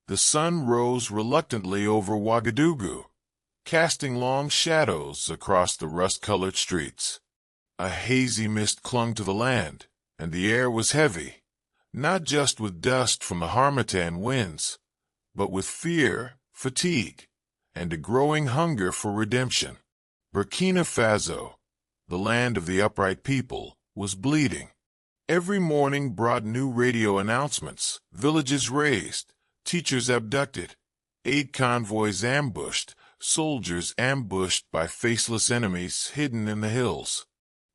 The sun rose reluctantly over Ouagadougou, casting long shadows across the rust-colored streets. A hazy mist clung to the land, and the air was heavy, not just with dust from the harmattan winds, but with fear, fatigue, and a growing hunger for redemption. BurkinaFaso, the land of the upright people, was bleeding. Every morning brought new radio announcements: villages razed, teachers abducted, aid convoys ambushed, soldiers ambushed by faceless enemies hidden in the hills.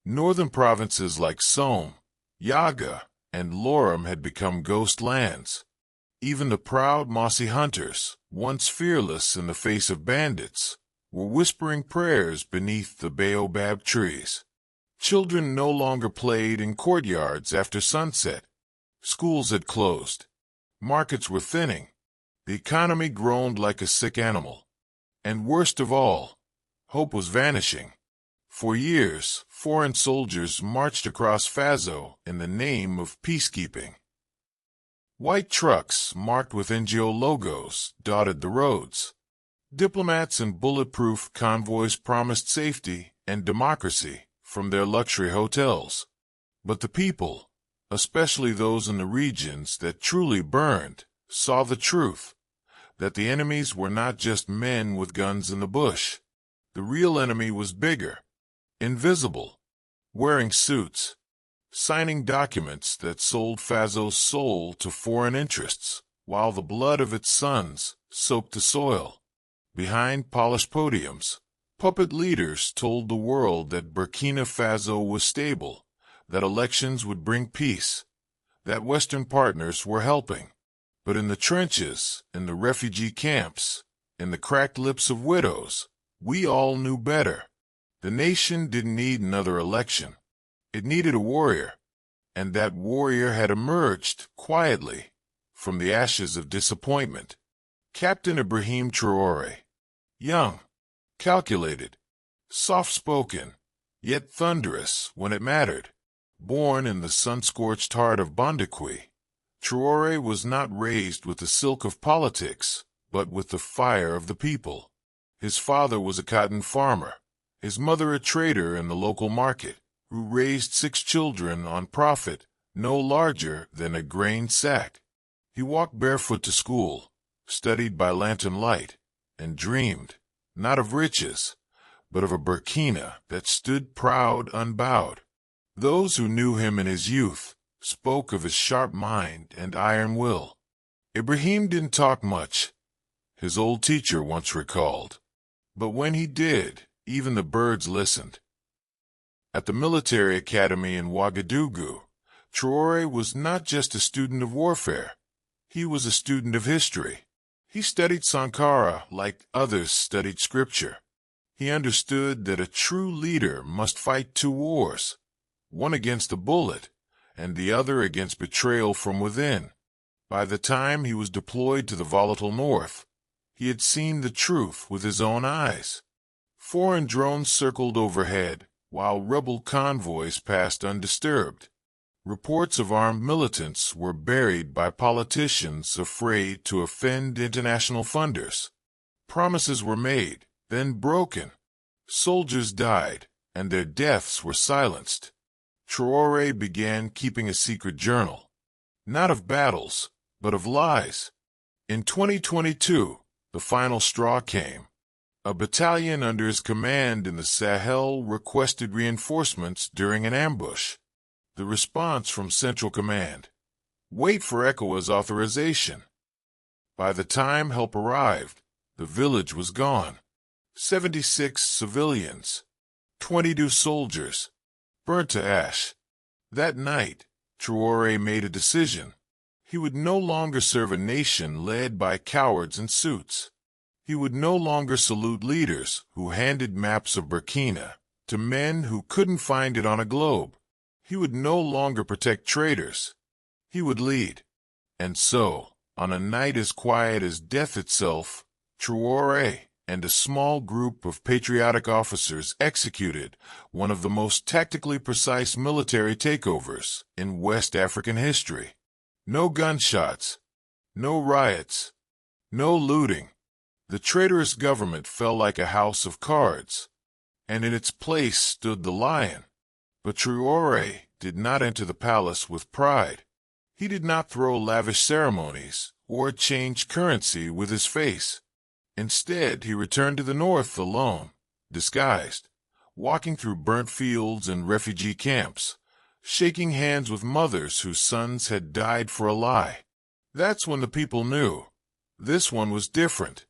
Northern provinces like Somme, Yaga, and Lorem had become ghost lands. Even the proud mossy hunters, once fearless in the face of bandits, were whispering prayers beneath the baobab trees. Children no longer played in courtyards after sunset. Schools had closed. Markets were thinning. The economy groaned like a sick animal. And worst of all, hope was vanishing. For years, foreign soldiers marched across Faso in the name of peacekeeping. White trucks marked with NGO logos dotted the roads. Diplomats and bulletproof convoys promised safety and democracy from their luxury hotels. But the people, especially those in the regions that truly burned, saw the truth, that the enemies were not just men with guns in the bush. The real enemy was bigger, invisible, wearing suits, signing documents that sold Faso's soul to foreign interests, while the blood of its sons soaked the soil. Behind polished podiums, puppet leaders told the world that Burkina Faso was stable, that elections would bring peace, that Western partners were helping. But in the trenches, in the refugee camps, in the cracked lips of widows, we all knew better. The nation didn't need another election. It needed a warrior, and that warrior had emerged quietly from the ashes of disappointment. Captain Ibrahim Traore, young, calculated, soft-spoken, yet thunderous when it mattered. Born in the sun-scorched heart of Bondakwi, Traore was not raised with the silk of politics, but with the fire of the people. His father was a cotton farmer, his mother a trader in the local market, who raised 6 children on profit no larger than a grain sack. He walked barefoot to school, studied by lantern light, and dreamed, not of riches, but of a Burkina that stood proud, unbowed. Those who knew him in his youth spoke of his sharp mind and iron will. Ibrahim didn't talk much, his old teacher once recalled. But when he did, even the birds listened. At the military academy in Ouagadougou, Traore was not just a student of warfare. He was a student of history. He studied Sankara like others studied scripture. He understood that a true leader must fight 2 wars, one against a bullet, and the other against betrayal from within. By the time he was deployed to the volatile north, he had seen the truth with his own eyes. Foreign drones circled overhead, while rebel convoys passed undisturbed. Reports of armed militants were buried by politicians afraid to offend international funders. Promises were made, then broken. Soldiers died, and their deaths were silenced. Traore began keeping a secret journal, not of battles, but of lies. In 2022, the final straw came. A battalion under his command in the Sahel requested reinforcements during an ambush. The response from Central Command: wait for ECOWAS authorization. By the time help arrived, the village was gone. 76 civilians, 22 soldiers, burnt to ash. That night, Traore made a decision. He would no longer serve a nation led by cowards in suits. He would no longer salute leaders who handed maps of Burkina to men who couldn't find it on a globe. He would no longer protect traitors. He would lead. And so, on a night as quiet as death itself, Traore and a small group of patriotic officers executed one of the most tactically precise military takeovers in West African history. No gunshots, no riots, No looting. The traitorous government fell like a house of cards, and in its place stood the lion. But Traore did not enter the palace with pride. He did not throw lavish ceremonies or change currency with his face. Instead, he returned to the north alone, disguised, walking through burnt fields and refugee camps, shaking hands with mothers whose sons had died for a lie. That's when the people knew. This one was different.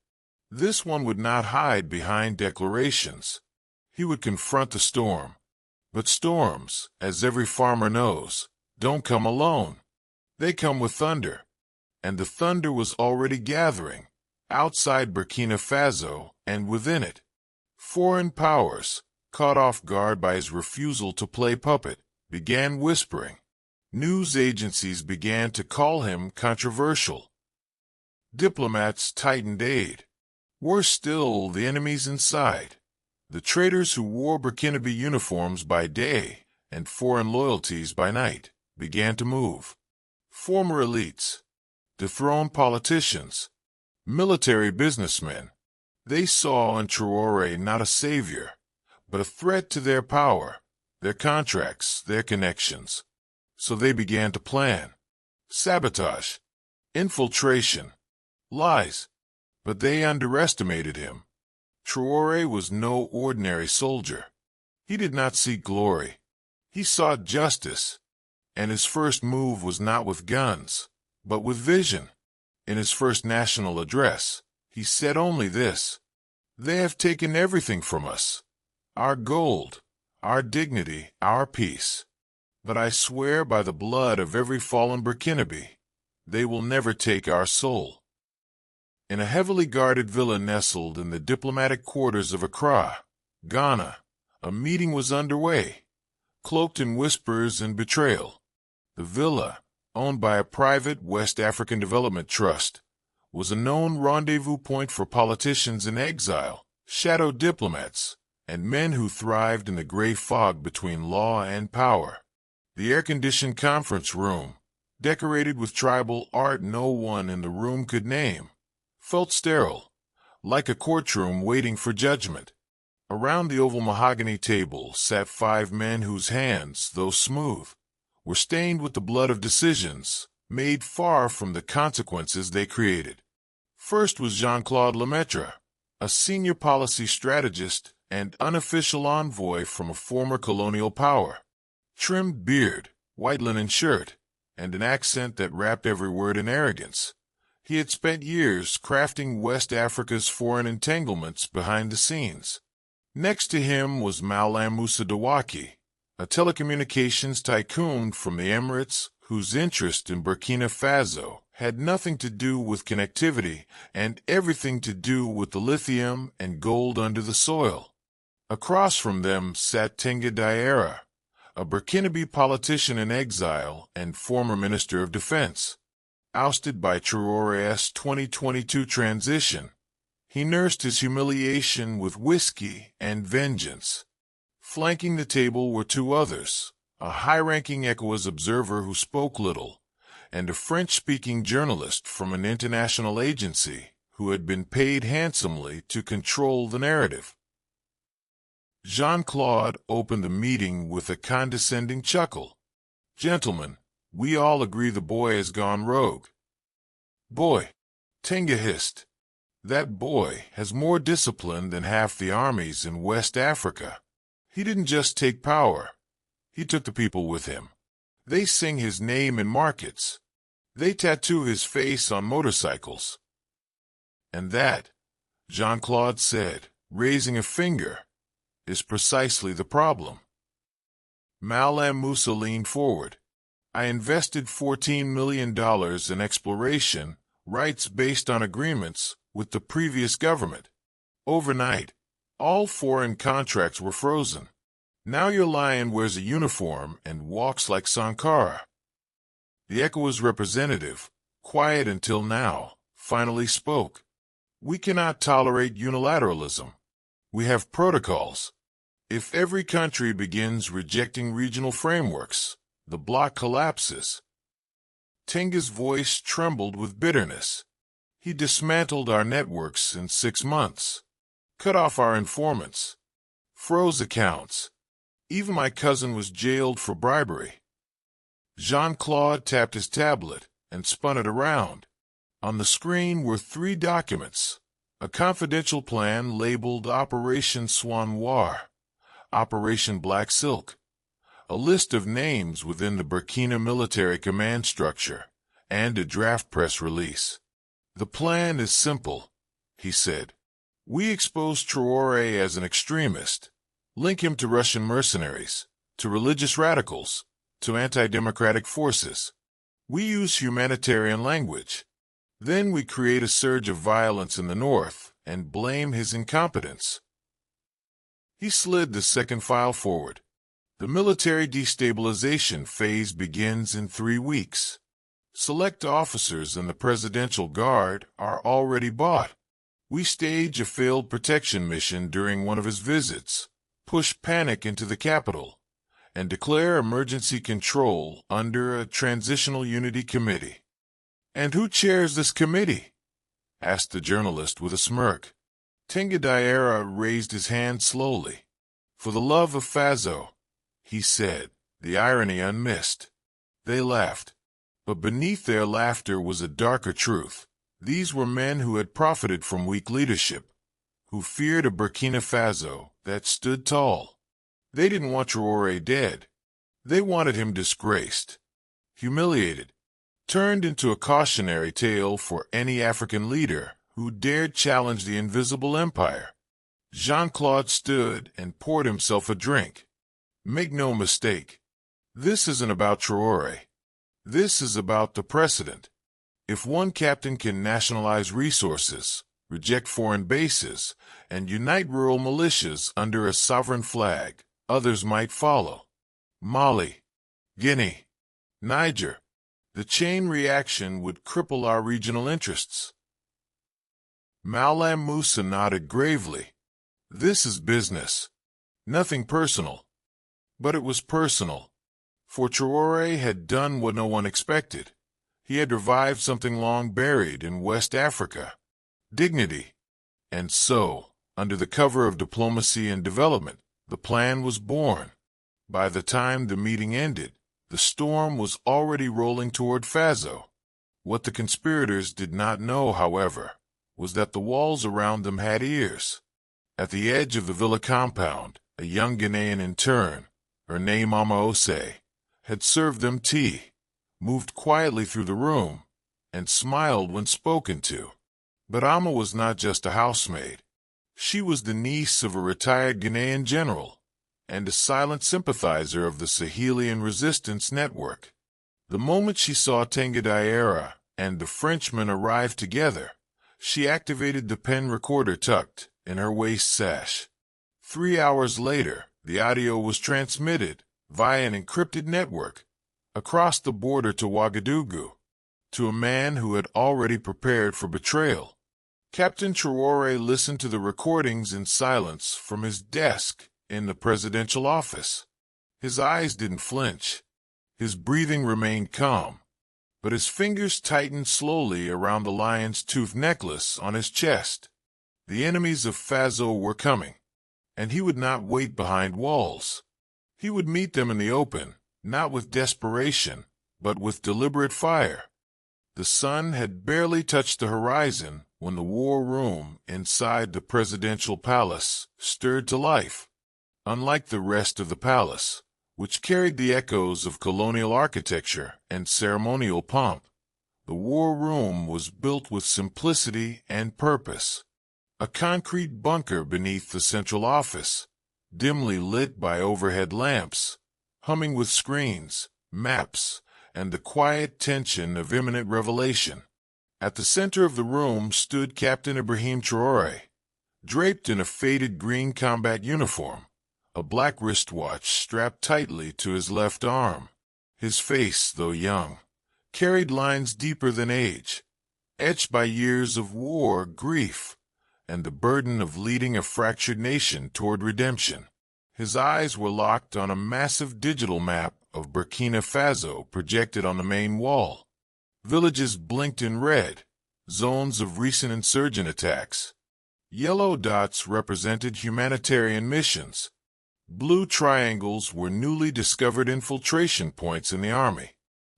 This one would not hide behind declarations. He would confront the storm. But storms, as every farmer knows, don't come alone. They come with thunder. And the thunder was already gathering, outside BurkinaFaso and within it. Foreign powers, caught off guard by his refusal to play puppet, began whispering. News agencies began to call him controversial. Diplomats tightened aid. Worse still, the enemies inside. The traitors who wore Burkinabe uniforms by day and foreign loyalties by night began to move. Former elites, dethroned politicians, military businessmen. They saw in Traore not a savior, but a threat to their power, their contracts, their connections. So they began to plan. Sabotage, infiltration, lies. But they underestimated him. Traore was no ordinary soldier. He did not seek glory. He sought justice. And his first move was not with guns, but with vision. In his first national address, he said only this: "They have taken everything from us, our gold, our dignity, our peace. But I swear by the blood of every fallen Burkinabe, they will never take our soul." In a heavily guarded villa nestled in the diplomatic quarters of Accra, Ghana, a meeting was underway, cloaked in whispers and betrayal. The villa, owned by a private West African Development Trust, was a known rendezvous point for politicians in exile, shadow diplomats, and men who thrived in the gray fog between law and power. The air-conditioned conference room, decorated with tribal art no one in the room could name, felt sterile, like a courtroom waiting for judgment. Around the oval mahogany table sat 5 men whose hands, though smooth, were stained with the blood of decisions made far from the consequences they created. First was Jean-Claude Lemaitre, a senior policy strategist and unofficial envoy from a former colonial power. Trimmed beard, white linen shirt, and an accent that wrapped every word in arrogance. He had spent years crafting West Africa's foreign entanglements behind the scenes. Next to him was Malam Musa Dawaki, a telecommunications tycoon from the Emirates whose interest in Burkina Faso had nothing to do with connectivity and everything to do with the lithium and gold under the soil. Across from them sat Tenga Diarra, a Burkinabe politician in exile and former Minister of Defense. Ousted by Traore's 2022 transition, he nursed his humiliation with whiskey and vengeance. Flanking the table were 2 others, a high-ranking ECOWAS observer who spoke little, and a French-speaking journalist from an international agency who had been paid handsomely to control the narrative. Jean-Claude opened the meeting with a condescending chuckle. "Gentlemen, we all agree the boy has gone rogue." "Boy," Tenga hissed. "That boy has more discipline than half the armies in West Africa. He didn't just take power. He took the people with him. They sing his name in markets. They tattoo his face on motorcycles." "And that," Jean-Claude said, raising a finger, "is precisely the problem." Malam Musa leaned forward. "I invested $14 million in exploration rights based on agreements with the previous government. Overnight, all foreign contracts were frozen. Now your lion wears a uniform and walks like Sankara." The ECOWAS representative, quiet until now, finally spoke. "We cannot tolerate unilateralism. We have protocols. If every country begins rejecting regional frameworks, the bloc collapses." Tenga's voice trembled with bitterness. He dismantled our networks in 6 months, cut off our informants, froze accounts. Even my cousin was jailed for bribery. Jean-Claude tapped his tablet and spun it around. On the screen were 3 documents: a confidential plan labeled Operation Swan Noir, Operation Black Silk, a list of names within the Burkina military command structure, and a draft press release. "The plan is simple," he said. "We expose Traore as an extremist, link him to Russian mercenaries, to religious radicals, to anti-democratic forces. We use humanitarian language. Then we create a surge of violence in the north and blame his incompetence." He slid the second file forward. "The military destabilization phase begins in 3 weeks. Select officers and the Presidential Guard are already bought. We stage a failed protection mission during one of his visits, push panic into the capital, and declare emergency control under a Transitional Unity Committee." "And who chairs this committee?" asked the journalist with a smirk. Tenga Diarra raised his hand slowly. "For the love of Faso," he said, the irony unmissed. They laughed. But beneath their laughter was a darker truth. These were men who had profited from weak leadership, who feared a BurkinaFaso that stood tall. They didn't want Traore dead. They wanted him disgraced, humiliated, turned into a cautionary tale for any African leader who dared challenge the invisible empire. Jean-Claude stood and poured himself a drink. "Make no mistake, this isn't about Traore. This is about the precedent. If one captain can nationalize resources, reject foreign bases, and unite rural militias under a sovereign flag, others might follow. Mali, Guinea, Niger. The chain reaction would cripple our regional interests." Malam Musa nodded gravely. "This is business. Nothing personal." But it was personal. For Traore had done what no one expected. He had revived something long buried in West Africa: dignity. And so, under the cover of diplomacy and development, the plan was born. By the time the meeting ended, the storm was already rolling toward Faso. What the conspirators did not know, however, was that the walls around them had ears. At the edge of the villa compound, a young Ghanaian intern, her name Ose, had served them tea, moved quietly through the room, and smiled when spoken to. But Amma was not just a housemaid. She was the niece of a retired Ghanaian general, and a silent sympathizer of the Sahelian resistance network. The moment she saw Tenga Diarra and the Frenchman arrive together, she activated the pen recorder tucked in her waist sash. 3 hours later, the audio was transmitted via an encrypted network across the border to Ouagadougou, to a man who had already prepared for betrayal. Captain Traore listened to the recordings in silence from his desk in the presidential office. His eyes didn't flinch. His breathing remained calm, but his fingers tightened slowly around the lion's tooth necklace on his chest. The enemies of Faso were coming, and he would not wait behind walls. He would meet them in the open, not with desperation, but with deliberate fire. The sun had barely touched the horizon when the war room inside the presidential palace stirred to life. Unlike the rest of the palace, which carried the echoes of colonial architecture and ceremonial pomp, the war room was built with simplicity and purpose. A concrete bunker beneath the central office, dimly lit by overhead lamps, humming with screens, maps, and the quiet tension of imminent revelation. At the center of the room stood Captain Ibrahim Traore, draped in a faded green combat uniform, a black wristwatch strapped tightly to his left arm. His face, though young, carried lines deeper than age, etched by years of war, grief, and the burden of leading a fractured nation toward redemption. His eyes were locked on a massive digital map of Burkina Faso projected on the main wall. Villages blinked in red, zones of recent insurgent attacks. Yellow dots represented humanitarian missions. Blue triangles were newly discovered infiltration points in the army.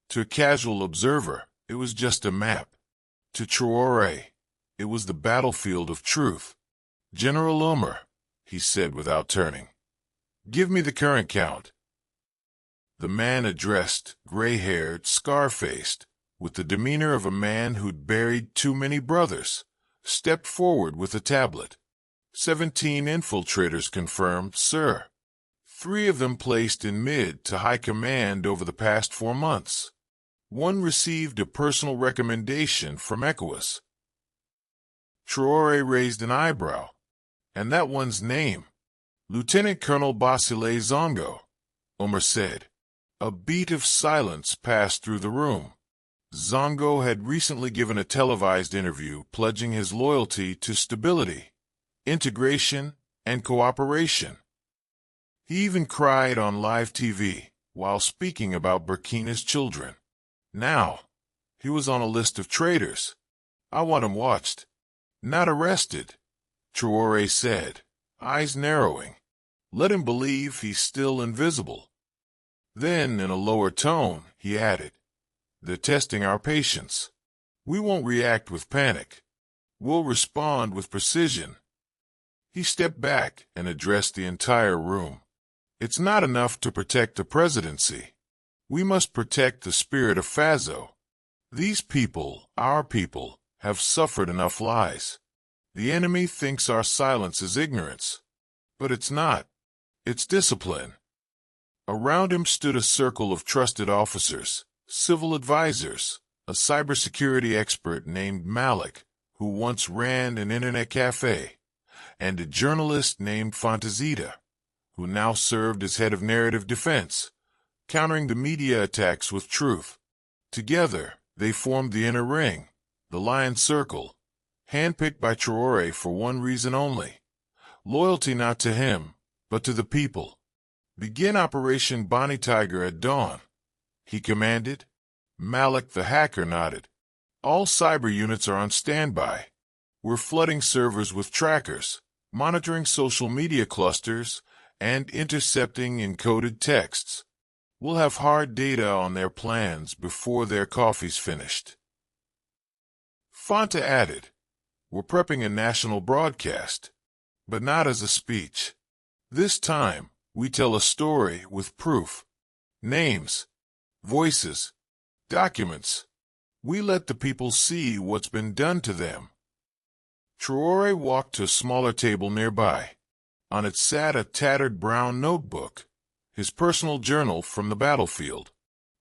To a casual observer, it was just a map. To Traore, it was the battlefield of truth. "General Umar," he said without turning, "give me the current count." The man addressed, gray-haired, scar-faced, with the demeanor of a man who'd buried too many brothers, stepped forward with a tablet. 17 infiltrators confirmed, sir. 3 of them placed in mid to high command over the past 4 months. 1 received a personal recommendation from ECOWAS. Traore raised an eyebrow. "And that one's name?" "Lieutenant Colonel Basile Zongo," Umar said. A beat of silence passed through the room. Zongo had recently given a televised interview pledging his loyalty to stability, integration, and cooperation. He even cried on live TV while speaking about Burkina's children. Now, he was on a list of traitors. "I want him watched, not arrested," Traore said, eyes narrowing. "Let him believe he's still invisible." Then, in a lower tone, he added, "They're testing our patience. We won't react with panic. We'll respond with precision." He stepped back and addressed the entire room. "It's not enough to protect the presidency. We must protect the spirit of Faso. These people, our people, have suffered enough lies. The enemy thinks our silence is ignorance. But it's not. It's discipline." Around him stood a circle of trusted officers, civil advisors, a cybersecurity expert named Malik, who once ran an internet cafe, and a journalist named Fantazita, who now served as head of narrative defense, countering the media attacks with truth. Together, they formed the inner ring, the Lion Circle, handpicked by Traore for one reason only: loyalty not to him, but to the people. "Begin Operation Bonnie Tiger at dawn," he commanded. Malik the hacker nodded. "All cyber units are on standby. We're flooding servers with trackers, monitoring social media clusters, and intercepting encoded texts. We'll have hard data on their plans before their coffee's finished." Fanta added, "We're prepping a national broadcast, but not as a speech. This time, we tell a story with proof. Names, voices, documents. We let the people see what's been done to them." Traore walked to a smaller table nearby. On it sat a tattered brown notebook, his personal journal from the battlefield.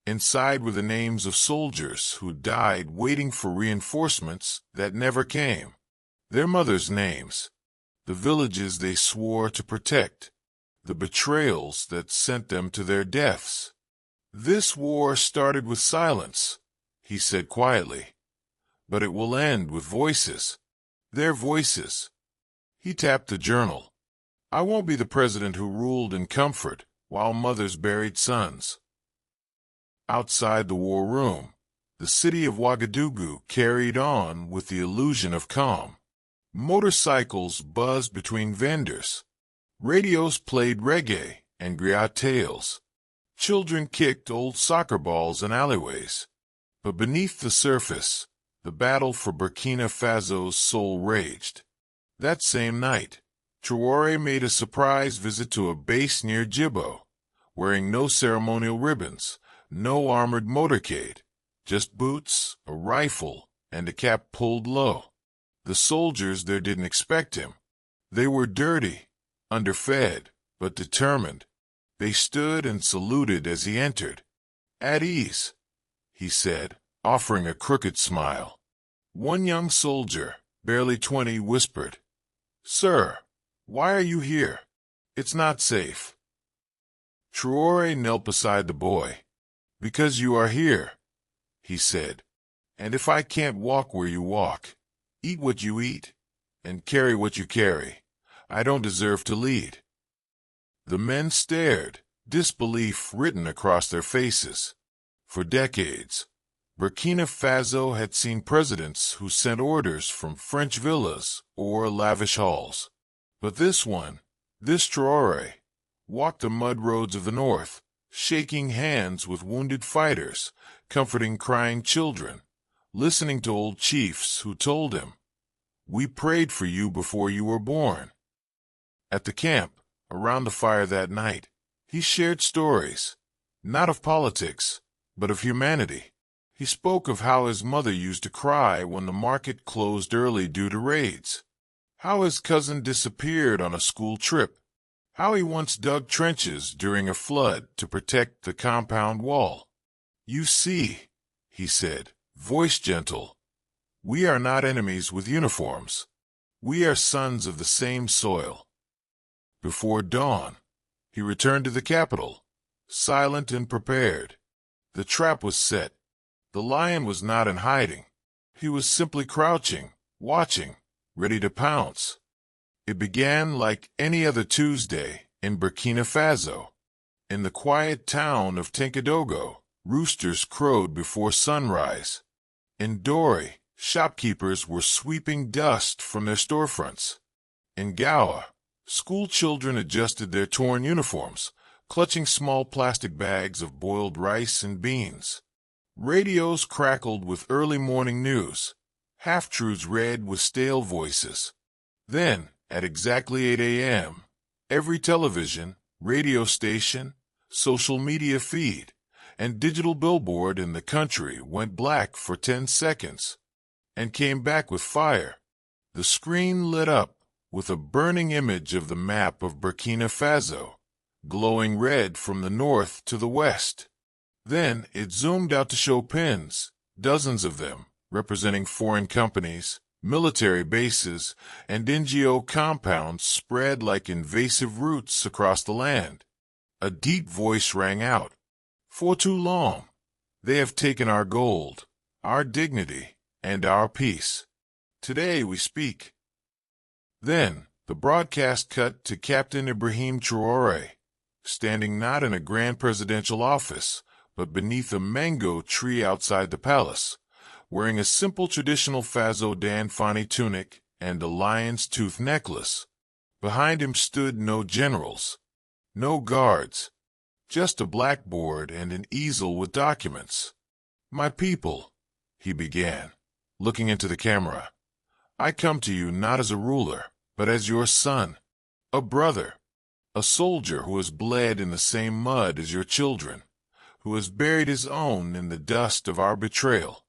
Inside were the names of soldiers who died waiting for reinforcements that never came. Their mothers' names, the villages they swore to protect, the betrayals that sent them to their deaths. "This war started with silence," he said quietly, "but it will end with voices. Their voices." He tapped the journal. "I won't be the president who ruled in comfort while mothers buried sons." Outside the war room, the city of Ouagadougou carried on with the illusion of calm. Motorcycles buzzed between vendors. Radios played reggae and griot tales. Children kicked old soccer balls in alleyways. But beneath the surface, the battle for Burkina Faso's soul raged. That same night, Traore made a surprise visit to a base near Djibo, wearing no ceremonial ribbons, no armored motorcade, just boots, a rifle, and a cap pulled low. The soldiers there didn't expect him. They were dirty, underfed, but determined. They stood and saluted as he entered. "At ease," he said, offering a crooked smile. One young soldier, barely 20, whispered, "Sir, why are you here? It's not safe." Traore knelt beside the boy. "Because you are here," he said. "And if I can't walk where you walk, eat what you eat, and carry what you carry, I don't deserve to lead." The men stared, disbelief written across their faces. For decades, Burkina Faso had seen presidents who sent orders from French villas or lavish halls. But this one, this Traore, walked the mud roads of the north, shaking hands with wounded fighters, comforting crying children, listening to old chiefs who told him, "We prayed for you before you were born." At the camp, around the fire that night, he shared stories, not of politics, but of humanity. He spoke of how his mother used to cry when the market closed early due to raids, how his cousin disappeared on a school trip, how he once dug trenches during a flood to protect the compound wall. "You see," he said, voice gentle, "we are not enemies with uniforms. We are sons of the same soil." Before dawn, he returned to the capital, silent and prepared. The trap was set. The lion was not in hiding. He was simply crouching, watching, ready to pounce. It began like any other Tuesday in Burkina Faso. In the quiet town of Tinkadogo, roosters crowed before sunrise. In Dori, shopkeepers were sweeping dust from their storefronts. In Gawa, school children adjusted their torn uniforms, clutching small plastic bags of boiled rice and beans. Radios crackled with early morning news, half-truths read with stale voices. Then, at exactly 8 a.m., every television, radio station, social media feed, and digital billboard in the country went black for 10 seconds and came back with fire. The screen lit up with a burning image of the map of Burkina Faso, glowing red from the north to the west. Then it zoomed out to show pins, dozens of them, representing foreign companies, military bases, and NGO compounds spread like invasive roots across the land. A deep voice rang out. "For too long, they have taken our gold, our dignity, and our peace. Today we speak." Then the broadcast cut to Captain Ibrahim Traore, standing not in a grand presidential office, but beneath a mango tree outside the palace, wearing a simple traditional Faso Dan Fani tunic and a lion's tooth necklace. Behind him stood no generals, no guards, just a blackboard and an easel with documents. "My people," he began, looking into the camera, "I come to you not as a ruler, but as your son, a brother, a soldier who has bled in the same mud as your children, who has buried his own in the dust of our betrayal."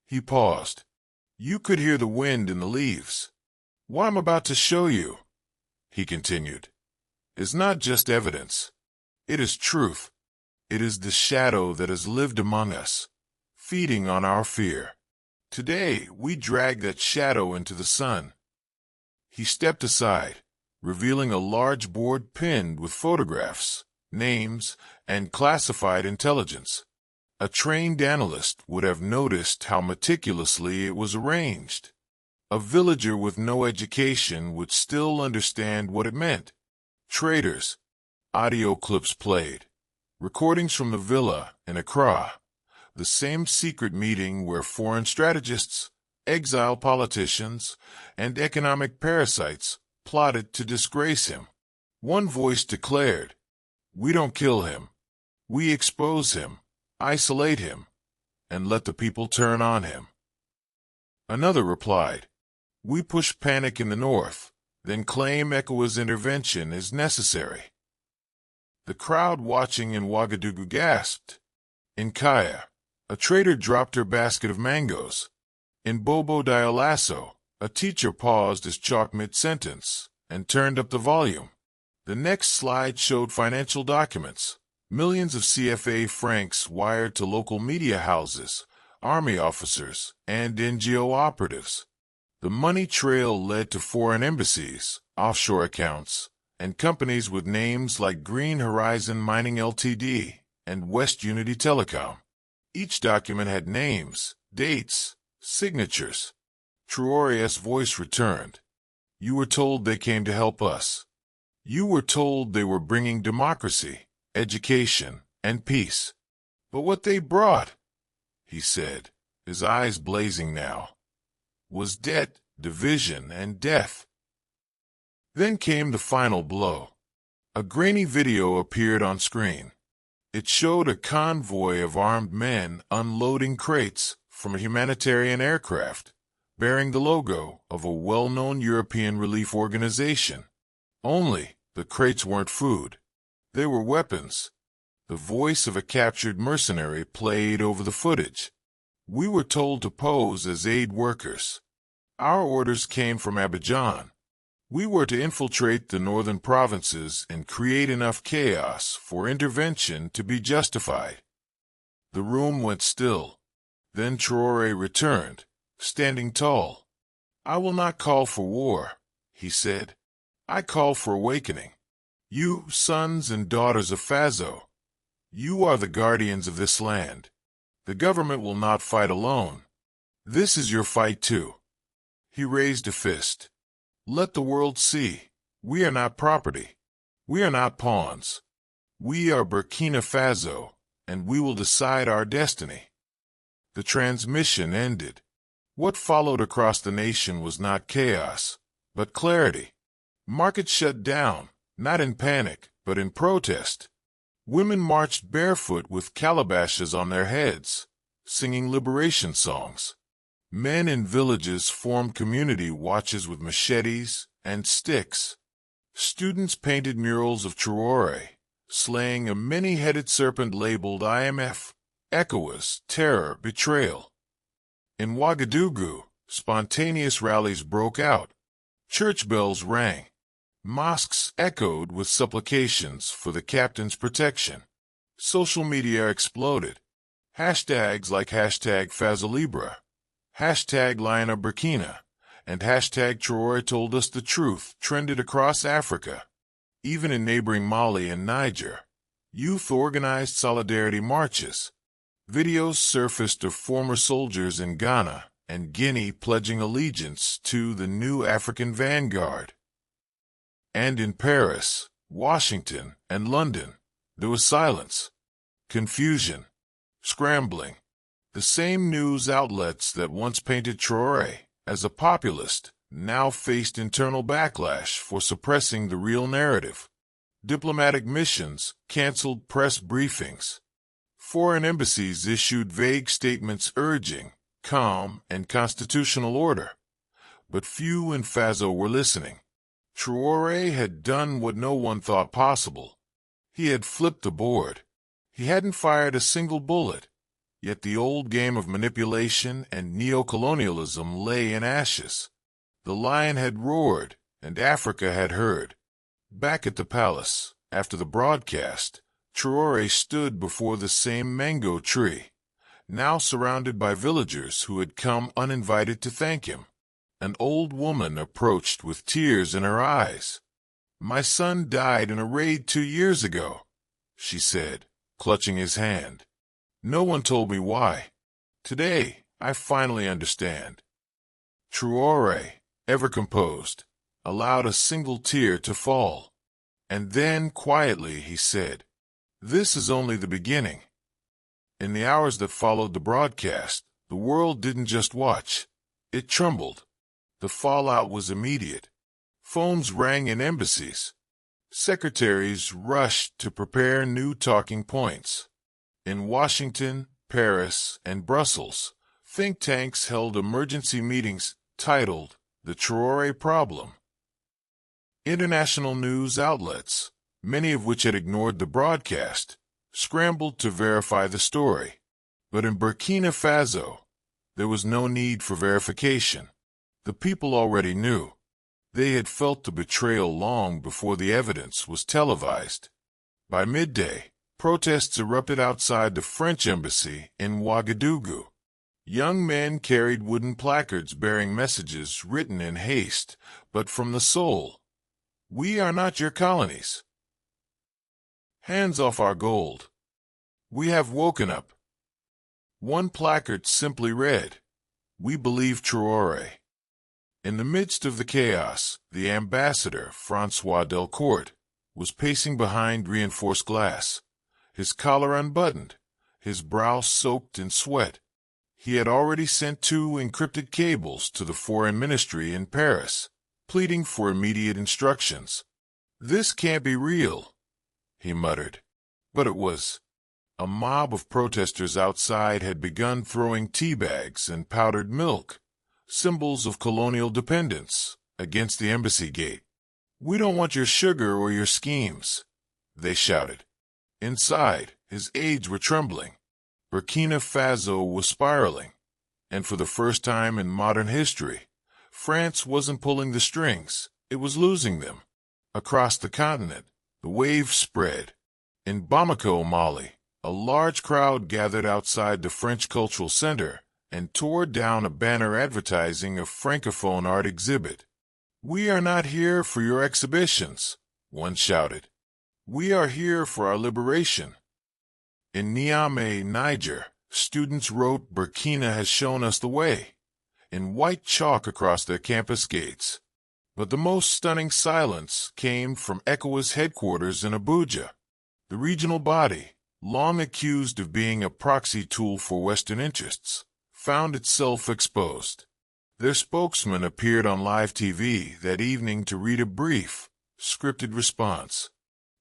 He paused. You could hear the wind in the leaves. "What I'm about to show you," he continued, "is not just evidence. It is truth. It is the shadow that has lived among us, feeding on our fear. Today, we drag that shadow into the sun." He stepped aside, revealing a large board pinned with photographs, names, and classified intelligence. A trained analyst would have noticed how meticulously it was arranged. A villager with no education would still understand what it meant. Traitors. Audio clips played. Recordings from the villa in Accra. The same secret meeting where foreign strategists, exiled politicians, and economic parasites plotted to disgrace him. One voice declared, "We don't kill him. We expose him, isolate him, and let the people turn on him." Another replied, "We push panic in the north, then claim ECOWAS intervention is necessary." The crowd watching in Ouagadougou gasped. In Kaya, a trader dropped her basket of mangoes. In Bobo Dioulasso, a teacher paused his chalk mid-sentence and turned up the volume. The next slide showed financial documents, millions of CFA francs wired to local media houses, army officers, and NGO operatives. The money trail led to foreign embassies, offshore accounts, and companies with names like Green Horizon Mining Ltd. And West Unity Telecom. Each document had names, dates, signatures. Traore's voice returned. "You were told they came to help us. You were told they were bringing democracy, education, and peace. But what they brought," he said, his eyes blazing now, was debt, division, and death. Then came the final blow. A grainy video appeared on screen. It showed a convoy of armed men unloading crates from a humanitarian aircraft, bearing the logo of a well-known European relief organization. Only, the crates weren't food. They were weapons. The voice of a captured mercenary played over the footage. We were told to pose as aid workers. Our orders came from Abidjan. We were to infiltrate the northern provinces and create enough chaos for intervention to be justified. The room went still. Then Traore returned, standing tall. "I will not call for war," he said. "I call for awakening. You, sons and daughters of Faso, you are the guardians of this land. The government will not fight alone. This is your fight too." He raised a fist. "Let the world see. We are not property. We are not pawns. We are BurkinaFaso, and we will decide our destiny." The transmission ended. What followed across the nation was not chaos, but clarity. Markets shut down, not in panic, but in protest. Women marched barefoot with calabashes on their heads, singing liberation songs. Men in villages formed community watches with machetes and sticks. Students painted murals of Traore, slaying a many-headed serpent labeled IMF, ECOWAS, terror, betrayal. In Ouagadougou, spontaneous rallies broke out. Church bells rang. Mosques echoed with supplications for the captain's protection. Social media exploded. Hashtags like #FasoLibre, #LionofBurkina, and #Traore told us the truth trended across Africa. Even in neighboring Mali and Niger, youth organized solidarity marches. Videos surfaced of former soldiers in Ghana and Guinea pledging allegiance to the new African vanguard. And in Paris, Washington, and London, there was silence, confusion, scrambling. The same news outlets that once painted Traore as a populist now faced internal backlash for suppressing the real narrative. Diplomatic missions canceled press briefings. Foreign embassies issued vague statements urging calm and constitutional order. But few in Faso were listening. Traore had done what no one thought possible. He had flipped the board. He hadn't fired a single bullet, yet the old game of manipulation and neocolonialism lay in ashes. The lion had roared, and Africa had heard. Back at the palace, after the broadcast, Traore stood before the same mango tree, now surrounded by villagers who had come uninvited to thank him. An old woman approached with tears in her eyes. "My son died in a raid 2 years ago," she said, clutching his hand. "No one told me why. Today, I finally understand." Traore, ever composed, allowed a single tear to fall. And then, quietly, he said, "This is only the beginning." In the hours that followed the broadcast, the world didn't just watch. It trembled. The fallout was immediate. Phones rang in embassies. Secretaries rushed to prepare new talking points. In Washington, Paris, and Brussels, think tanks held emergency meetings titled "The Traore Problem." International news outlets, many of which had ignored the broadcast, scrambled to verify the story. But in Burkina Faso, there was no need for verification. The people already knew. They had felt the betrayal long before the evidence was televised. By midday, protests erupted outside the French embassy in Ouagadougou. Young men carried wooden placards bearing messages written in haste, but from the soul. "We are not your colonies. Hands off our gold. We have woken up." One placard simply read, "We believe Traore." In the midst of the chaos, the ambassador, Francois Delcourt, was pacing behind reinforced glass, his collar unbuttoned, his brow soaked in sweat. He had already sent 2 encrypted cables to the foreign ministry in Paris, pleading for immediate instructions. "This can't be real," he muttered. But it was. A mob of protesters outside had begun throwing tea bags and powdered milk, symbols of colonial dependence, against the embassy gate. "We don't want your sugar or your schemes," they shouted. Inside, his aides were trembling. BurkinaFaso was spiraling, and for the first time in modern history, France wasn't pulling the strings, it was losing them. Across the continent, the wave spread. In Bamako, Mali, a large crowd gathered outside the French Cultural Center and tore down a banner advertising a Francophone art exhibit. "We are not here for your exhibitions," one shouted. "We are here for our liberation." In Niamey, Niger, students wrote "Burkina has shown us the way" in white chalk across their campus gates. But the most stunning silence came from ECOWAS headquarters in Abuja. The regional body, long accused of being a proxy tool for Western interests, found itself exposed. Their spokesman appeared on live TV that evening to read a brief, scripted response.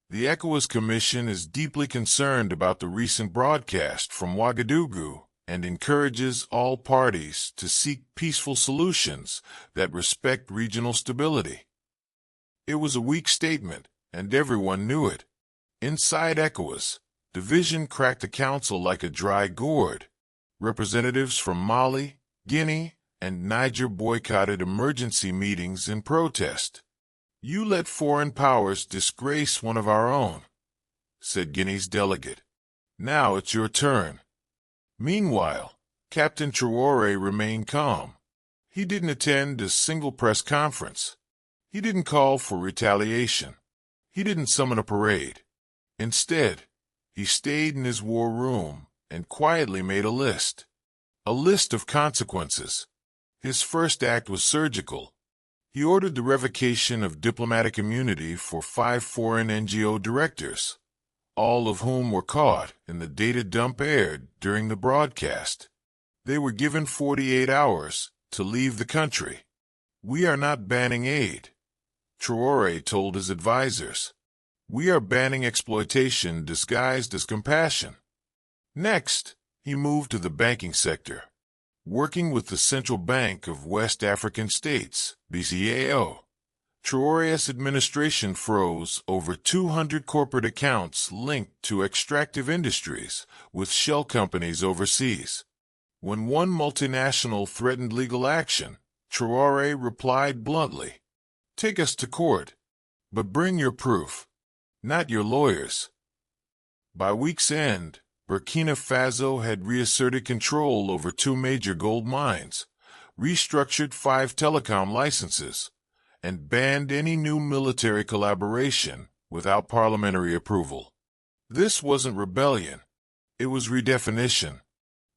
"The ECOWAS Commission is deeply concerned about the recent broadcast from Ouagadougou and encourages all parties to seek peaceful solutions that respect regional stability." It was a weak statement, and everyone knew it. Inside ECOWAS, division cracked the council like a dry gourd. Representatives from Mali, Guinea, and Niger boycotted emergency meetings in protest. "You let foreign powers disgrace one of our own," said Guinea's delegate. "Now it's your turn." Meanwhile, Captain Traore remained calm. He didn't attend a single press conference. He didn't call for retaliation. He didn't summon a parade. Instead, he stayed in his war room and quietly made a list of consequences. His first act was surgical. He ordered the revocation of diplomatic immunity for 5 foreign NGO directors, all of whom were caught in the data dump aired during the broadcast. They were given 48 hours to leave the country. "We are not banning aid," Traore told his advisors. "We are banning exploitation disguised as compassion." Next, he moved to the banking sector. Working with the Central Bank of West African States, BCAO, Traore's administration froze over 200 corporate accounts linked to extractive industries with shell companies overseas. When one multinational threatened legal action, Traore replied bluntly, "Take us to court, but bring your proof, not your lawyers." By week's end, Burkina Faso had reasserted control over 2 major gold mines, restructured 5 telecom licenses, and banned any new military collaboration without parliamentary approval. This wasn't rebellion. It was redefinition.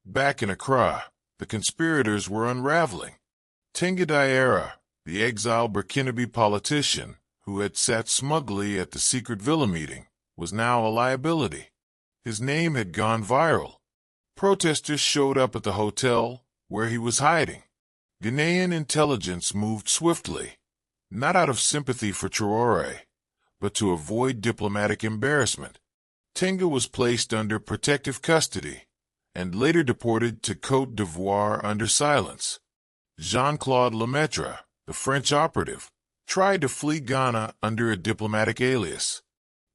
Back in Accra, the conspirators were unraveling. Tenga Diarra, the exiled Burkinabe politician who had sat smugly at the secret villa meeting, was now a liability. His name had gone viral. Protesters showed up at the hotel where he was hiding. Ghanaian intelligence moved swiftly, not out of sympathy for Traore, but to avoid diplomatic embarrassment. Tenga was placed under protective custody and later deported to Côte d'Ivoire under silence. Jean-Claude Lemaitre, the French operative, tried to flee Ghana under a diplomatic alias.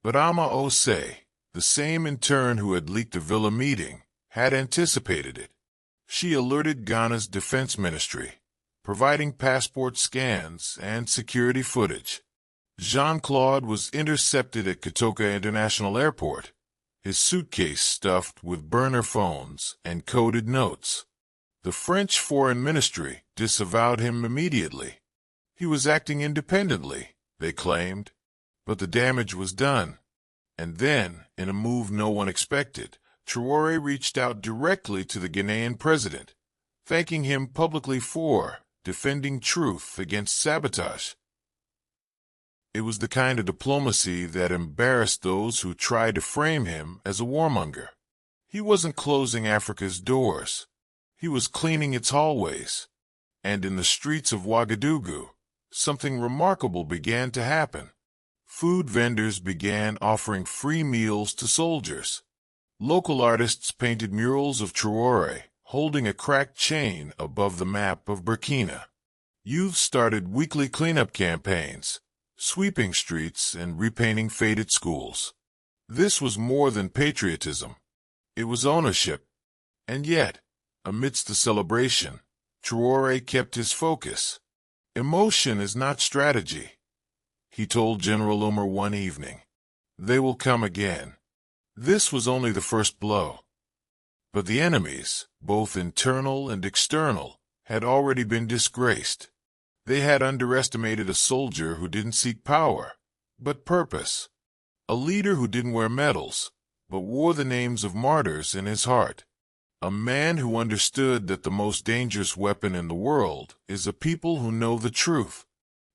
But Ama Ose, the same intern who had leaked the villa meeting, had anticipated it. She alerted Ghana's defense ministry, providing passport scans and security footage. Jean-Claude was intercepted at Kotoka International Airport, his suitcase stuffed with burner phones and coded notes. The French Foreign Ministry disavowed him immediately. He was acting independently, they claimed, but the damage was done. And then, in a move no one expected, Traore reached out directly to the Ghanaian president, thanking him publicly for defending truth against sabotage. It was the kind of diplomacy that embarrassed those who tried to frame him as a warmonger. He wasn't closing Africa's doors. He was cleaning its hallways. And in the streets of Ouagadougou, something remarkable began to happen. Food vendors began offering free meals to soldiers. Local artists painted murals of Traore, holding a cracked chain above the map of Burkina. Youth started weekly cleanup campaigns, sweeping streets and repainting faded schools. This was more than patriotism. It was ownership. And yet, amidst the celebration, Traore kept his focus. Emotion is not strategy, he told General Umar one evening. They will come again. This was only the first blow. But the enemies, both internal and external, had already been disgraced. They had underestimated a soldier who didn't seek power, but purpose. A leader who didn't wear medals, but wore the names of martyrs in his heart. A man who understood that the most dangerous weapon in the world is a people who know the truth.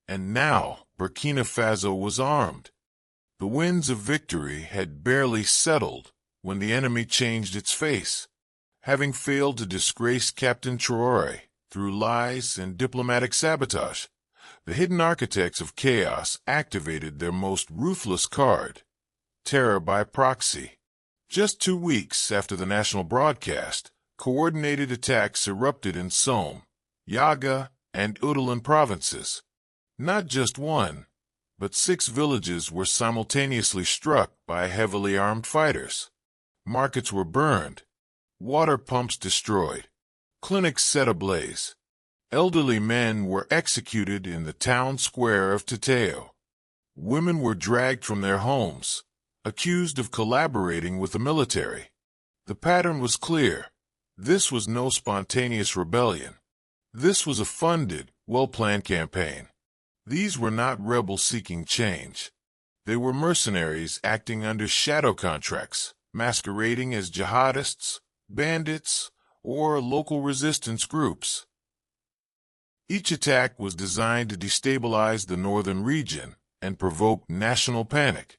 And now Burkina Faso was armed. The winds of victory had barely settled when the enemy changed its face. Having failed to disgrace Captain Traore through lies and diplomatic sabotage, the hidden architects of chaos activated their most ruthless card, terror by proxy. Just 2 weeks after the national broadcast, coordinated attacks erupted in Somme, Yaga, and Udalan provinces. Not just one, but 6 villages were simultaneously struck by heavily armed fighters. Markets were burned, water pumps destroyed, clinics set ablaze. Elderly men were executed in the town square of Teteo. Women were dragged from their homes, accused of collaborating with the military. The pattern was clear. This was no spontaneous rebellion. This was a funded, well-planned campaign. These were not rebels seeking change. They were mercenaries acting under shadow contracts, masquerading as jihadists, bandits, or local resistance groups. Each attack was designed to destabilize the northern region and provoke national panic.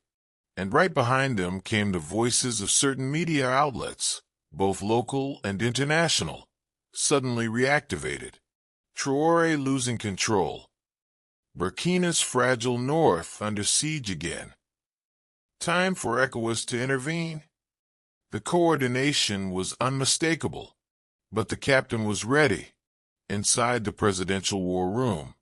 And right behind them came the voices of certain media outlets, both local and international, suddenly reactivated. Traore losing control. Burkina's fragile north under siege again. Time for ECOWAS to intervene. The coordination was unmistakable, but the captain was ready. Inside the presidential war room,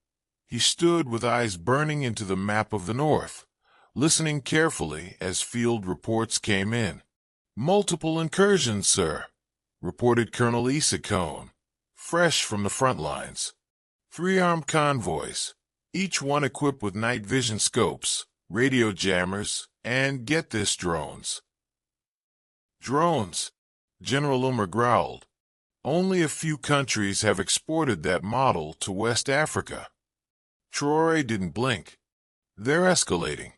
he stood with eyes burning into the map of the north, listening carefully as field reports came in. "Multiple incursions, sir," reported Colonel Issa Cohn, fresh from the front lines. 3 armed convoys, each one equipped with night vision scopes, radio jammers, and, get this, drones. Drones, General Umar growled. Only a few countries have exported that model to West Africa. Traore didn't blink. They're escalating,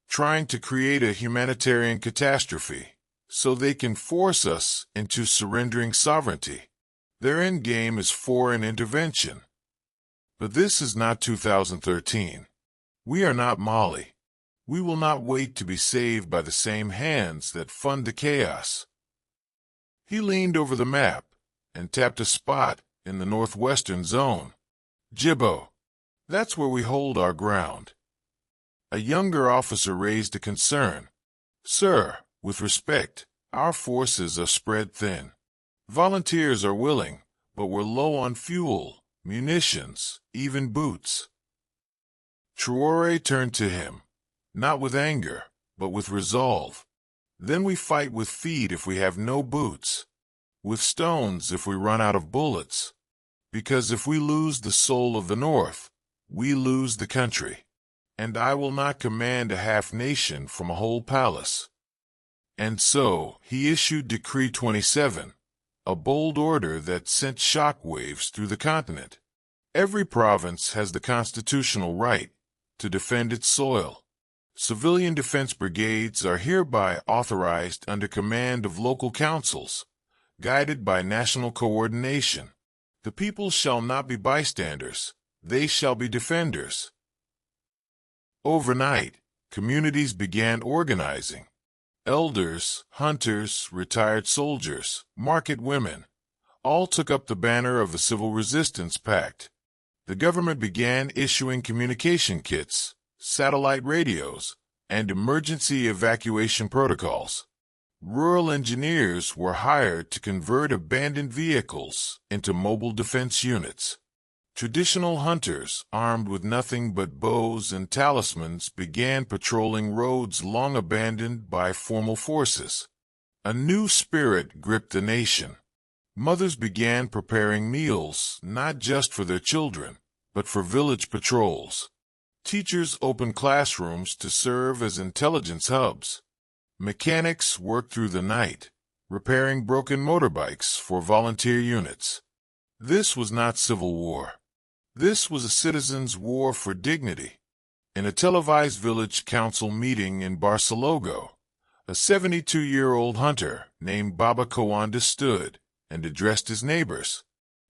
trying to create a humanitarian catastrophe so they can force us into surrendering sovereignty. Their end game is foreign intervention. But this is not 2013. We are not Mali. We will not wait to be saved by the same hands that fund the chaos. He leaned over the map and tapped a spot in the northwestern zone. Djibo. That's where we hold our ground. A younger officer raised a concern. "Sir, with respect, our forces are spread thin. Volunteers are willing, but we're low on fuel, munitions, even boots." Traore turned to him, not with anger, but with resolve. "Then we fight with feet if we have no boots, with stones if we run out of bullets. Because if we lose the soul of the North, we lose the country. And I will not command a half-nation from a whole palace." And so he issued Decree 27, a bold order that sent shockwaves through the continent. Every province has the constitutional right to defend its soil. Civilian defense brigades are hereby authorized under command of local councils, guided by national coordination. The people shall not be bystanders, they shall be defenders. Overnight, communities began organizing. Elders, hunters, retired soldiers, market women, All took up the banner of the Civil Resistance Pact. The government began issuing communication kits, satellite radios, and emergency evacuation protocols. Rural engineers were hired to convert abandoned vehicles into mobile defense units. Traditional hunters, armed with nothing but bows and talismans, began patrolling roads long abandoned by formal forces. A new spirit gripped the nation. Mothers began preparing meals not just for their children, but for village patrols. Teachers opened classrooms to serve as intelligence hubs. Mechanics worked through the night, repairing broken motorbikes for volunteer units. This was not civil war. This was a citizens' war for dignity. In a televised village council meeting in Barcelogo, a 72-year-old hunter named Baba Kawanda stood and addressed his neighbors.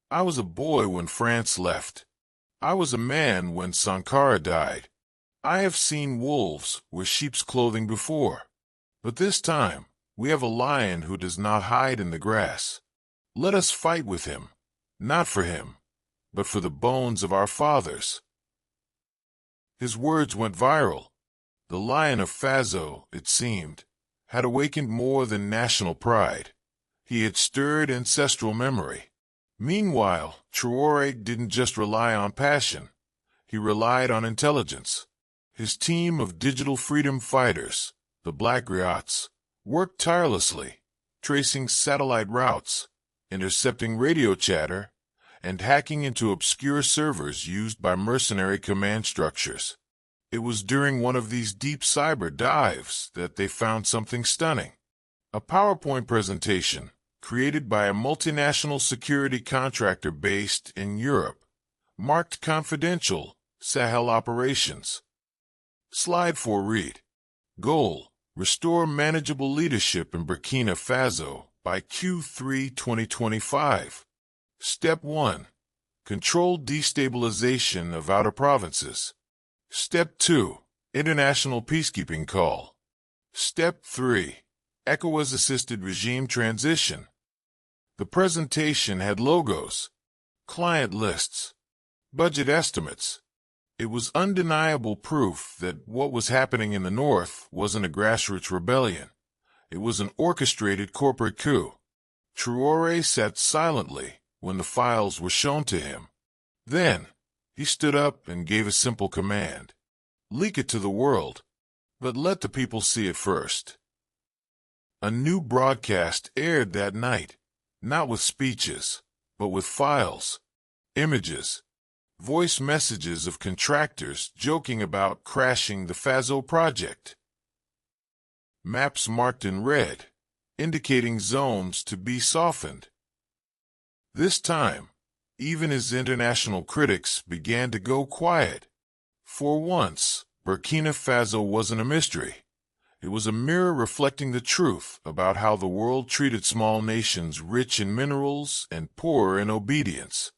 "I was a boy when France left. I was a man when Sankara died. I have seen wolves wear sheep's clothing before. But this time, we have a lion who does not hide in the grass. Let us fight with him, not for him, but for the bones of our fathers." His words went viral. The Lion of Faso, it seemed, had awakened more than national pride. He had stirred ancestral memory. Meanwhile, Traore didn't just rely on passion. He relied on intelligence. His team of digital freedom fighters, the Black Griots, worked tirelessly, tracing satellite routes, intercepting radio chatter, and hacking into obscure servers used by mercenary command structures. It was during one of these deep cyber dives that they found something stunning. A PowerPoint presentation created by a multinational security contractor based in Europe marked confidential Sahel operations. Slide 4 read: Goal: restore manageable leadership in Burkina Faso by Q3 2025. Step 1. Control destabilization of outer provinces. Step 2. International peacekeeping call. Step 3. ECOWAS-assisted regime transition. The presentation had logos, client lists, budget estimates. It was undeniable proof that what was happening in the north wasn't a grassroots rebellion. It was an orchestrated corporate coup. Traore sat silently when the files were shown to him. Then, he stood up and gave a simple command. Leak it to the world, but let the people see it first. A new broadcast aired that night, not with speeches, but with files, images, voice messages of contractors joking about crashing the Faso project. Maps marked in red, indicating zones to be softened. This time, even his international critics began to go quiet. For once, Burkina Faso wasn't a mystery. It was a mirror reflecting the truth about how the world treated small nations rich in minerals and poor in obedience.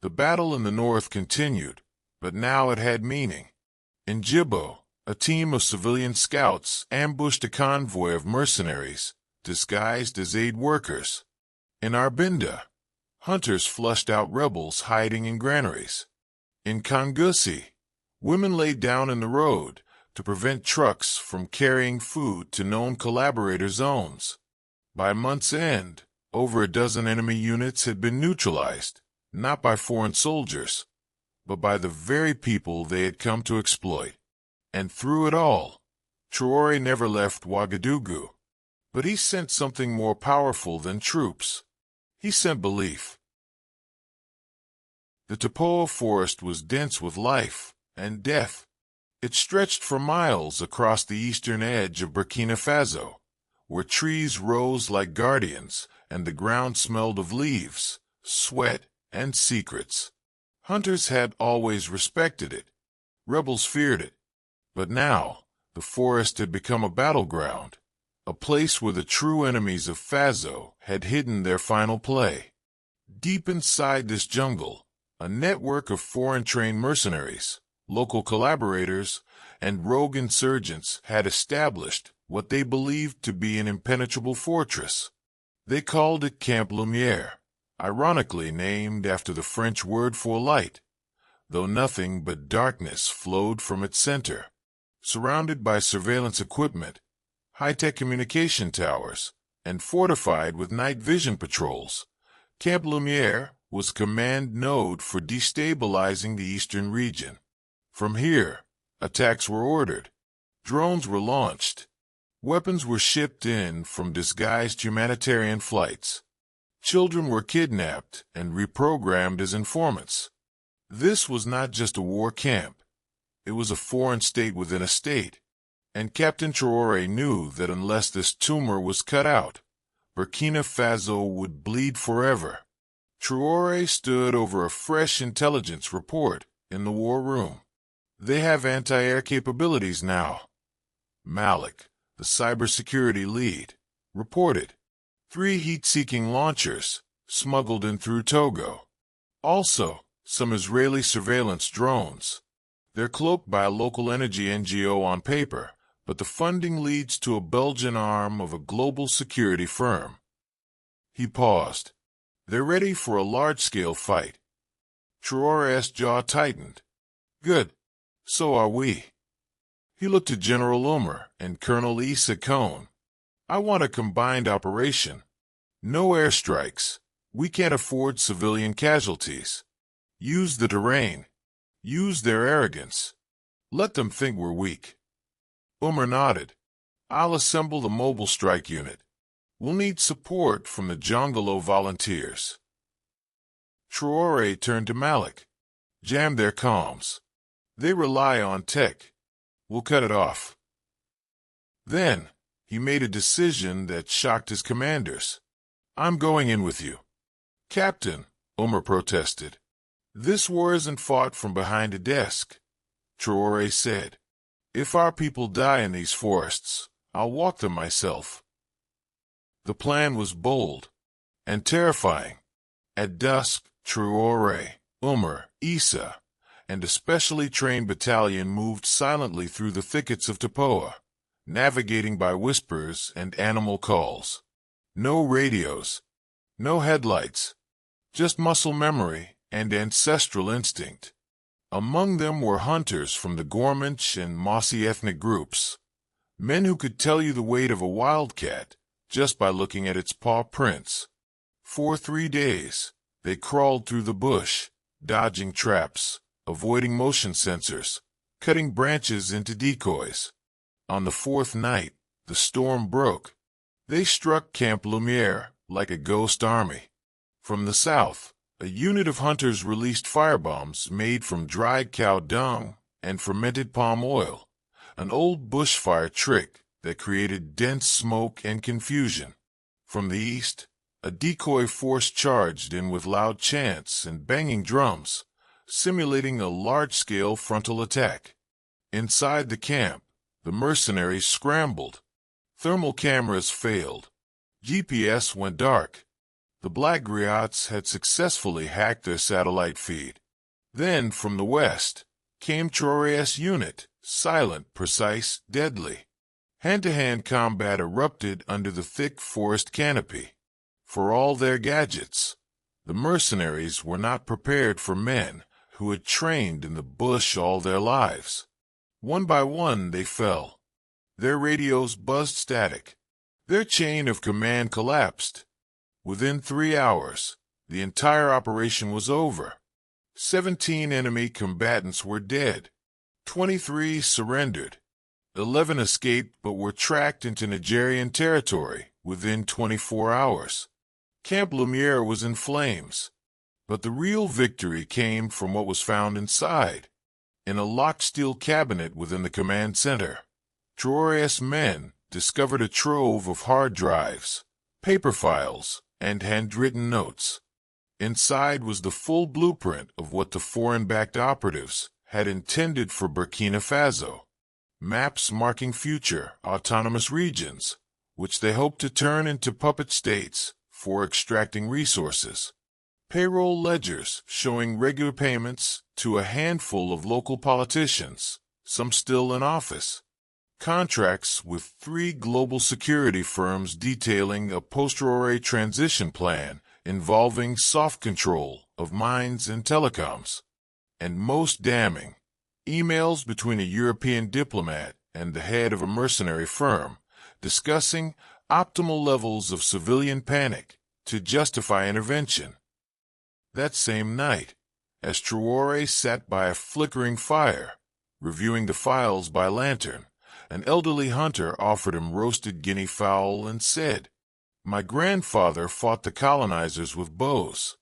The battle in the north continued, but now it had meaning. In Djibo, a team of civilian scouts ambushed a convoy of mercenaries, disguised as aid workers. In Arbinda, hunters flushed out rebels hiding in granaries. In Kangusi, women laid down in the road to prevent trucks from carrying food to known collaborator zones. By month's end, over a dozen enemy units had been neutralized, not by foreign soldiers, but by the very people they had come to exploit. And through it all, Traore never left Ouagadougou. But he sent something more powerful than troops. He sent belief. The Tapoa forest was dense with life and death. It stretched for miles across the eastern edge of Burkina Faso, where trees rose like guardians and the ground smelled of leaves, sweat, and secrets. Hunters had always respected it. Rebels feared it. But now, the forest had become a battleground, a place where the true enemies of Faso had hidden their final play. Deep inside this jungle, a network of foreign-trained mercenaries, local collaborators, and rogue insurgents had established what they believed to be an impenetrable fortress. They called it Camp Lumiere, ironically named after the French word for light, though nothing but darkness flowed from its center. Surrounded by surveillance equipment, high-tech communication towers, and fortified with night vision patrols, Camp Lumiere was a command node for destabilizing the eastern region. From here, attacks were ordered, drones were launched, weapons were shipped in from disguised humanitarian flights. Children were kidnapped and reprogrammed as informants. This was not just a war camp. It was a foreign state within a state, and Captain Traore knew that unless this tumor was cut out, Burkina Faso would bleed forever. Traore stood over a fresh intelligence report in the war room. They have anti-air capabilities now. Malik, the cybersecurity lead, reported 3 heat-seeking launchers smuggled in through Togo. Also, some Israeli surveillance drones. They're cloaked by a local energy NGO on paper, but the funding leads to a Belgian arm of a global security firm. He paused. They're ready for a large-scale fight. Traore's jaw tightened. Good. So are we. He looked at General Umar and Colonel Issa Kone. I want a combined operation. No airstrikes. We can't afford civilian casualties. Use the terrain. Use their arrogance. Let them think we're weak. Umar nodded. I'll assemble the mobile strike unit. We'll need support from the Jongolo volunteers. Traore turned to Malik. Jam their comms. They rely on tech. We'll cut it off. Then, he made a decision that shocked his commanders. I'm going in with you. Captain, Umar protested. This war isn't fought from behind a desk, Traore said. If our people die in these forests, I'll walk them myself. The plan was bold and terrifying. At dusk, Traore, Umar, Issa, and a specially trained battalion moved silently through the thickets of Tapoa, navigating by whispers and animal calls. No radios, no headlights, just muscle memory and ancestral instinct. Among them were hunters from the Gormanch and Mossy ethnic groups, men who could tell you the weight of a wildcat just by looking at its paw prints. For 3 days, they crawled through the bush, dodging traps, avoiding motion sensors, cutting branches into decoys. On the 4th night, the storm broke. They struck Camp Lumiere like a ghost army. From the south, a unit of hunters released firebombs made from dried cow dung and fermented palm oil, an old bushfire trick that created dense smoke and confusion. From the east, a decoy force charged in with loud chants and banging drums, simulating a large-scale frontal attack. Inside the camp, the mercenaries scrambled. Thermal cameras failed. GPS went dark. The Black Griots had successfully hacked their satellite feed. Then, from the west, came Traore's unit, silent, precise, deadly. Hand-to-hand combat erupted under the thick forest canopy. For all their gadgets, the mercenaries were not prepared for men who had trained in the bush all their lives. One by one they fell. Their radios buzzed static. Their chain of command collapsed. Within 3 hours, the entire operation was over. 17 enemy combatants were dead. 23 surrendered. 11 escaped but were tracked into Nigerian territory within 24 hours. Camp Lumiere was in flames, but the real victory came from what was found inside. In a locked steel cabinet within the command center, Traore's men discovered a trove of hard drives, paper files, and handwritten notes. Inside was the full blueprint of what the foreign-backed operatives had intended for Burkina Faso. Maps marking future autonomous regions, which they hoped to turn into puppet states for extracting resources. Payroll ledgers showing regular payments to a handful of local politicians, some still in office. Contracts with 3 global security firms detailing a post-Traore transition plan involving soft control of mines and telecoms. And most damning, emails between a European diplomat and the head of a mercenary firm discussing optimal levels of civilian panic to justify intervention. That same night, as Traore sat by a flickering fire, reviewing the files by lantern, an elderly hunter offered him roasted guinea fowl and said, "My grandfather fought the colonizers with bows.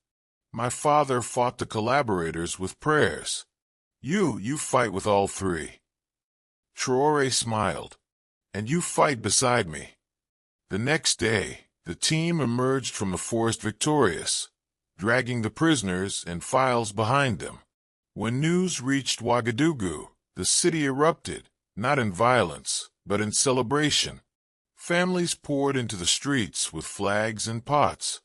My father fought the collaborators with prayers. You fight with all three." Traore smiled. "And you fight beside me." The next day, the team emerged from the forest victorious, dragging the prisoners and files behind them. When news reached Ouagadougou, the city erupted, not in violence, but in celebration. Families poured into the streets with flags and pots.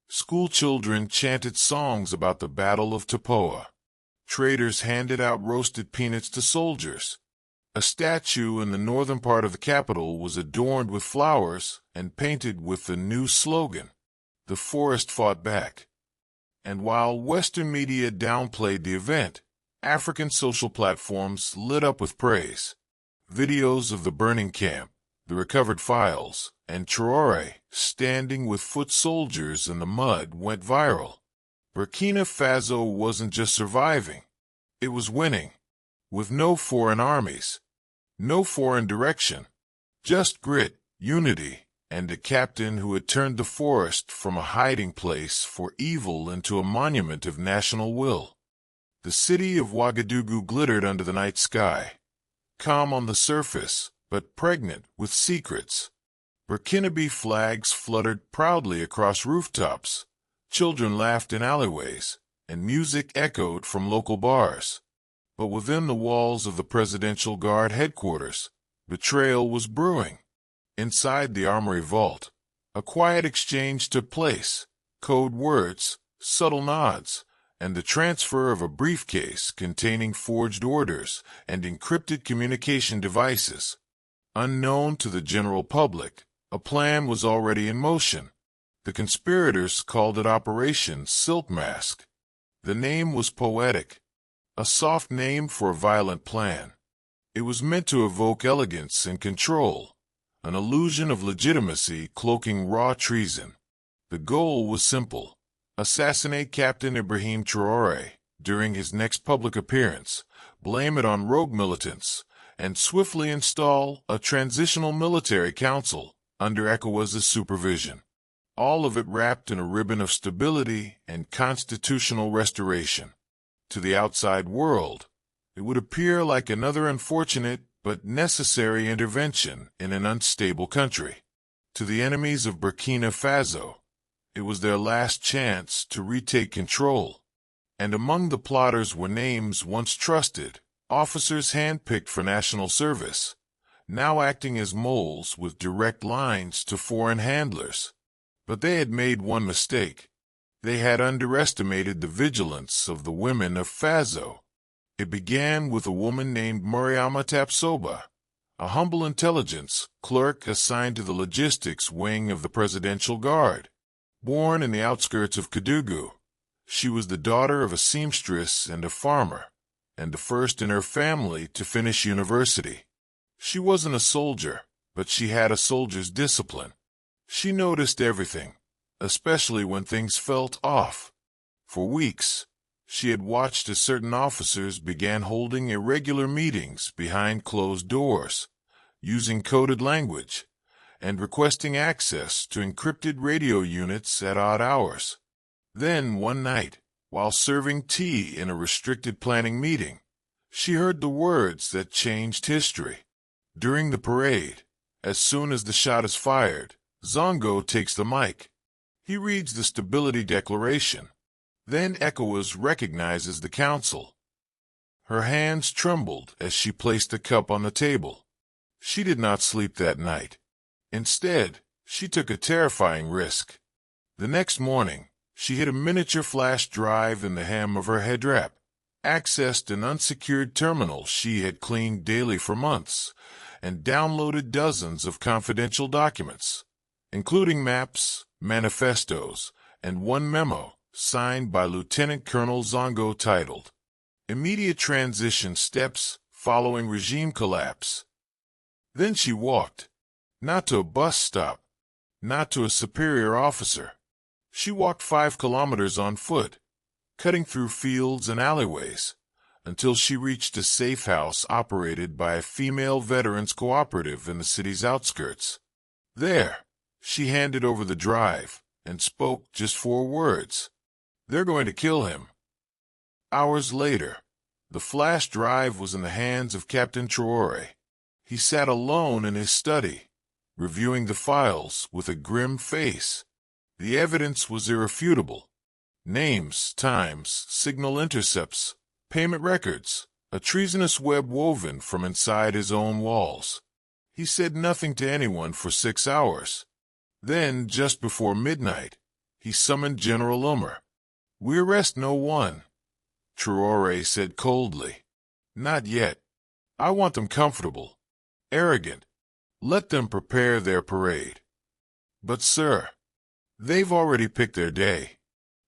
School children chanted songs about the Battle of Tapoa. Traders handed out roasted peanuts to soldiers. A statue in the northern part of the capital was adorned with flowers and painted with the new slogan, "The forest fought back." And while Western media downplayed the event, African social platforms lit up with praise. Videos of the burning camp, the recovered files, and Traore standing with foot soldiers in the mud went viral. Burkina Faso wasn't just surviving, it was winning, with no foreign armies, no foreign direction, just grit, unity, and a captain who had turned the forest from a hiding place for evil into a monument of national will. The city of Ouagadougou glittered under the night sky, calm on the surface, but pregnant with secrets. Burkinabe flags fluttered proudly across rooftops, children laughed in alleyways, and music echoed from local bars. But within the walls of the Presidential Guard headquarters, betrayal was brewing. Inside the armory vault, a quiet exchange took place, code words, subtle nods, and the transfer of a briefcase containing forged orders and encrypted communication devices. Unknown to the general public, a plan was already in motion. The conspirators called it Operation Silk Mask. The name was poetic, a soft name for a violent plan. It was meant to evoke elegance and control, an illusion of legitimacy cloaking raw treason. The goal was simple: assassinate Captain Ibrahim Traore during his next public appearance, blame it on rogue militants, and swiftly install a transitional military council under ECOWAS's supervision. All of it wrapped in a ribbon of stability and constitutional restoration. To the outside world, it would appear like another unfortunate but necessary intervention in an unstable country. To the enemies of Burkina Faso, it was their last chance to retake control. And among the plotters were names once trusted, officers handpicked for national service, now acting as moles with direct lines to foreign handlers. But they had made one mistake. They had underestimated the vigilance of the women of Faso. It began with a woman named Mariama Tapsoba, a humble intelligence clerk assigned to the logistics wing of the Presidential Guard. Born in the outskirts of Kédougou, she was the daughter of a seamstress and a farmer, and the first in her family to finish university. She wasn't a soldier, but she had a soldier's discipline. She noticed everything, especially when things felt off. For weeks, she had watched as certain officers began holding irregular meetings behind closed doors, using coded language, and requesting access to encrypted radio units at odd hours. Then, one night, while serving tea in a restricted planning meeting, she heard the words that changed history. During the parade, as soon as the shot is fired, Zongo takes the mic. He reads the Stability Declaration. Then ECOWAS recognizes the council. Her hands trembled as she placed the cup on the table. She did not sleep that night. Instead, she took a terrifying risk. The next morning, she hid a miniature flash drive in the hem of her headwrap, accessed an unsecured terminal she had cleaned daily for months, and downloaded dozens of confidential documents, including maps, manifestos, and one memo, signed by Lieutenant Colonel Zongo, titled, "Immediate Transition Steps Following Regime Collapse." Then she walked, not to a bus stop, not to a superior officer. She walked 5 kilometers on foot, cutting through fields and alleyways, until she reached a safe house operated by a female veterans cooperative in the city's outskirts. There, she handed over the drive and spoke just 4 words. "They're going to kill him." Hours later, the flash drive was in the hands of Captain Traore. He sat alone in his study, reviewing the files with a grim face. The evidence was irrefutable. Names, times, signal intercepts, payment records, a treasonous web woven from inside his own walls. He said nothing to anyone for 6 hours. Then, just before midnight, he summoned General Umar. "We arrest no one," Traore said coldly. "Not yet. I want them comfortable, arrogant. Let them prepare their parade." "But, sir, they've already picked their day.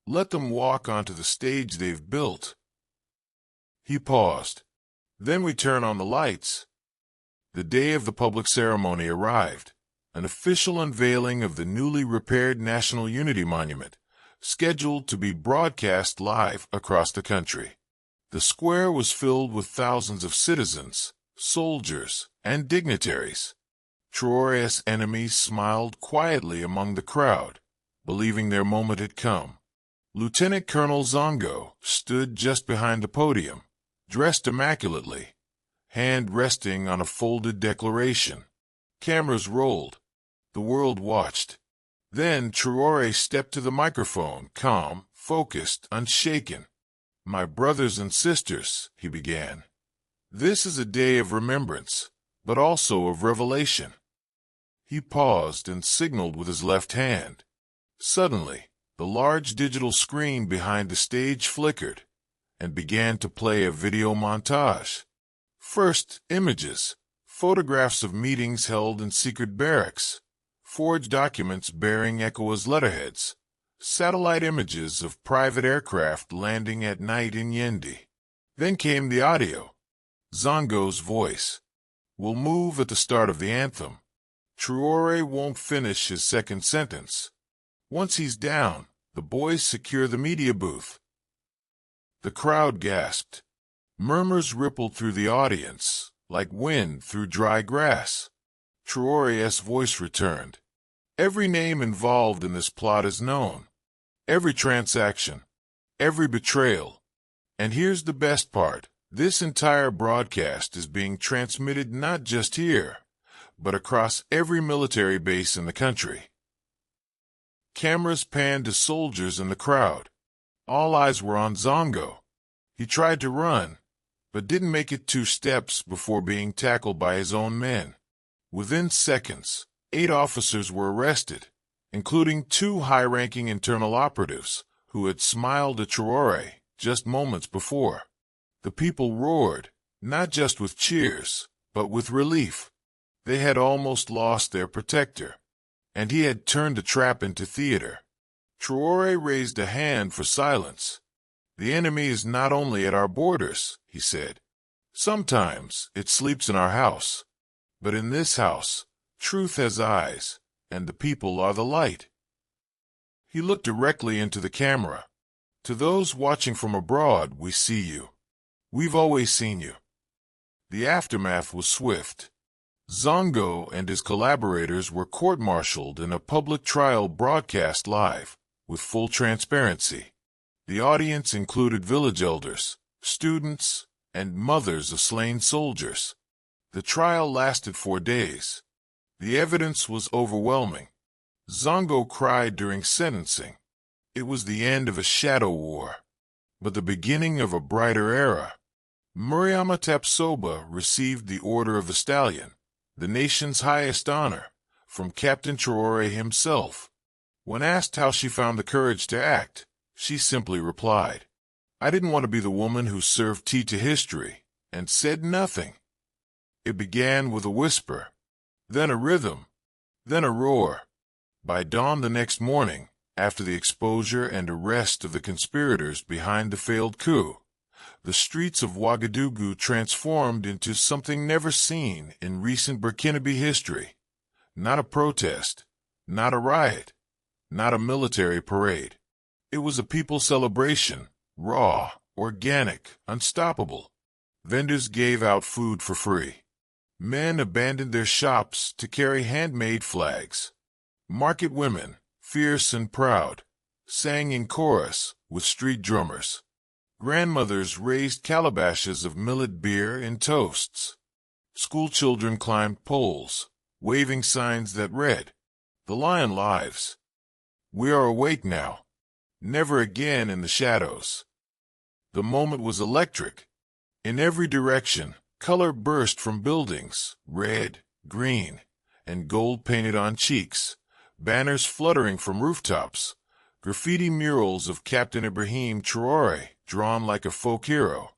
Let them walk onto the stage they've built." He paused. "Then we turn on the lights." The day of the public ceremony arrived, an official unveiling of the newly repaired National Unity Monument, scheduled to be broadcast live across the country. The square was filled with thousands of citizens, soldiers, and dignitaries. Traore's enemies smiled quietly among the crowd, believing their moment had come. Lieutenant Colonel Zongo stood just behind the podium, dressed immaculately, hand resting on a folded declaration. Cameras rolled. The world watched. Then Traore stepped to the microphone, calm, focused, unshaken. "My brothers and sisters," he began, "this is a day of remembrance, but also of revelation." He paused and signaled with his left hand. Suddenly, the large digital screen behind the stage flickered and began to play a video montage. First, images, photographs of meetings held in secret barracks, forged documents bearing ECOWAS letterheads, satellite images of private aircraft landing at night in Yendi. Then came the audio. Zongo's voice. "We'll move at the start of the anthem. Traore won't finish his second sentence. Once he's down, the boys secure the media booth." The crowd gasped. Murmurs rippled through the audience, like wind through dry grass. Traore's voice returned. "Every name involved in this plot is known. Every transaction. Every betrayal. And here's the best part. This entire broadcast is being transmitted not just here, but across every military base in the country." Cameras panned to soldiers in the crowd. All eyes were on Zongo. He tried to run, but didn't make it 2 steps before being tackled by his own men. Within seconds, 8 officers were arrested, including 2 high-ranking internal operatives who had smiled at Traore just moments before. The people roared, not just with cheers, but with relief. They had almost lost their protector, and he had turned the trap into theater. Traore raised a hand for silence. "The enemy is not only at our borders," he said. "Sometimes it sleeps in our house. But in this house, truth has eyes, and the people are the light." He looked directly into the camera. "To those watching from abroad, we see you. We've always seen you." The aftermath was swift. Zongo and his collaborators were court-martialed in a public trial broadcast live, with full transparency. The audience included village elders, students, and mothers of slain soldiers. The trial lasted 4 days. The evidence was overwhelming. Zongo cried during sentencing. It was the end of a shadow war, but the beginning of a brighter era. Mariama Tapsoba received the Order of the Stallion, the nation's highest honor, from Captain Traore himself. When asked how she found the courage to act, she simply replied, "I didn't want to be the woman who served tea to history," and said nothing. It began with a whisper, then a rhythm, then a roar. By dawn the next morning, After the exposure and arrest of the conspirators behind the failed coup, the streets of Ouagadougou transformed into something never seen in recent Burkinabe history. Not a protest, not a riot, not a military parade. It was a people celebration, raw, organic, unstoppable. Vendors gave out food for free. Men abandoned their shops to carry handmade flags. Market women, fierce and proud, sang in chorus with street drummers. Grandmothers raised calabashes of millet beer in toasts. Schoolchildren climbed poles, waving signs that read, "The Lion lives. We are awake now. Never again in the shadows." The moment was electric. In every direction, color burst from buildings, red, green, and gold painted on cheeks, banners fluttering from rooftops, graffiti murals of Captain Ibrahim Traore drawn like a folk hero,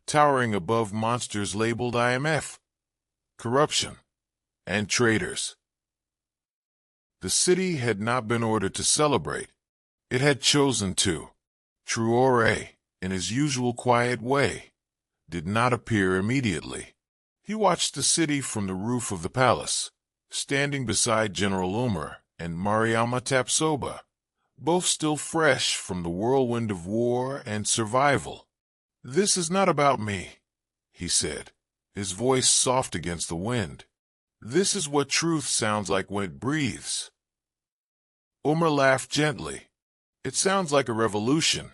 towering above monsters labeled IMF, corruption, and traitors. The city had not been ordered to celebrate. It had chosen to. Traore, in his usual quiet way, did not appear immediately. He watched the city from the roof of the palace, standing beside General Umar and Mariama Tapsoba, both still fresh from the whirlwind of war and survival. "This is not about me," he said, his voice soft against the wind. "This is what truth sounds like when it breathes." Umar laughed gently. "It sounds like a revolution."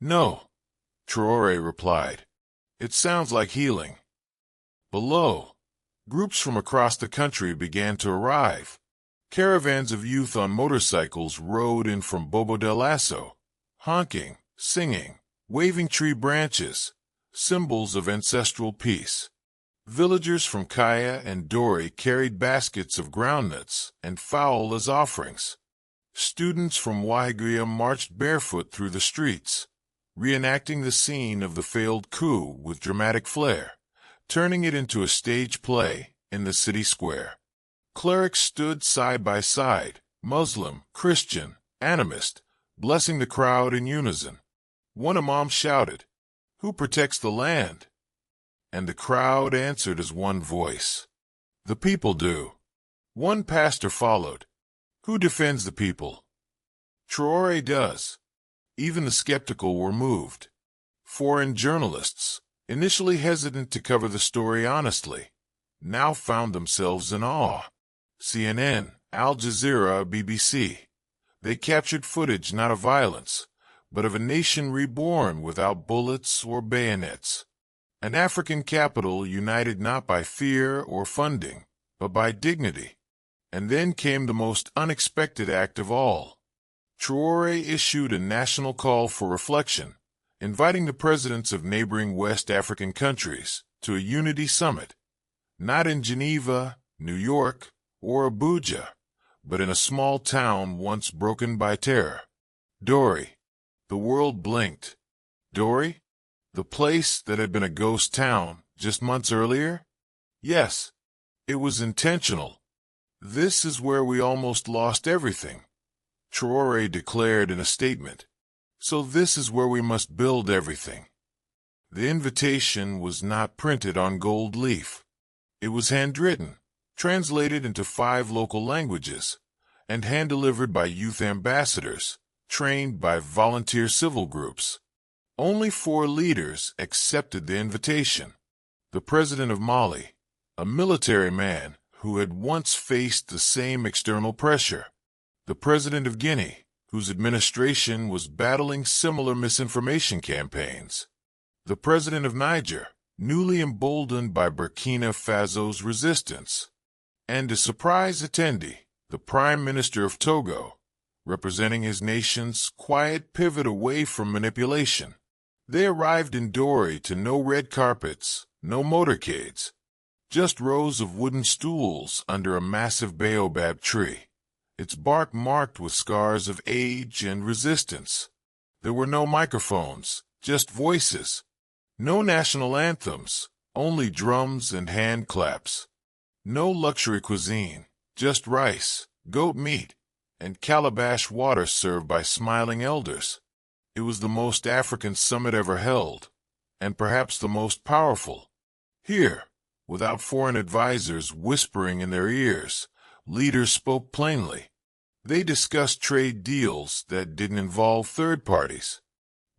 "No," Traore replied. "It sounds like healing." Below, groups from across the country began to arrive. Caravans of youth on motorcycles rode in from Bobo del Lasso, honking, singing, waving tree branches, symbols of ancestral peace. Villagers from Kaya and Dori carried baskets of groundnuts and fowl as offerings. Students from Waiguia marched barefoot through the streets, reenacting the scene of the failed coup with dramatic flair, turning it into a stage play in the city square. Clerics stood side by side, Muslim, Christian, animist, blessing the crowd in unison. One imam shouted, "Who protects the land?" And the crowd answered as one voice, "The people do." One pastor followed, "Who defends the people?" "Traore does." Even the skeptical were moved. Foreign journalists, initially hesitant to cover the story honestly, now found themselves in awe. CNN, Al Jazeera, BBC. They captured footage not of violence, but of a nation reborn without bullets or bayonets. An African capital united not by fear or funding, but by dignity. And then came the most unexpected act of all. Traore issued a national call for reflection, inviting the presidents of neighboring West African countries to a unity summit, not in Geneva, New York, or Abuja, but in a small town once broken by terror. Dori. The world blinked. Dori? The place that had been a ghost town just months earlier? Yes, it was intentional. "This is where we almost lost everything," Traore declared in a statement. "So this is where we must build everything." The invitation was not printed on gold leaf. It was handwritten, translated into 5 local languages, and hand-delivered by youth ambassadors, trained by volunteer civil groups. Only 4 leaders accepted the invitation. The president of Mali, a military man who had once faced the same external pressure. The president of Guinea, whose administration was battling similar misinformation campaigns. The president of Niger, newly emboldened by Burkina Faso's resistance. And a surprise attendee, the Prime Minister of Togo, representing his nation's quiet pivot away from manipulation. They arrived in Dori to no red carpets, no motorcades, just rows of wooden stools under a massive baobab tree, its bark marked with scars of age and resistance. There were no microphones, just voices. No national anthems, only drums and hand claps. No luxury cuisine, just rice, goat meat, and calabash water served by smiling elders. It was the most African summit ever held, and perhaps the most powerful. Here, without foreign advisers whispering in their ears, leaders spoke plainly. They discussed trade deals that didn't involve third parties,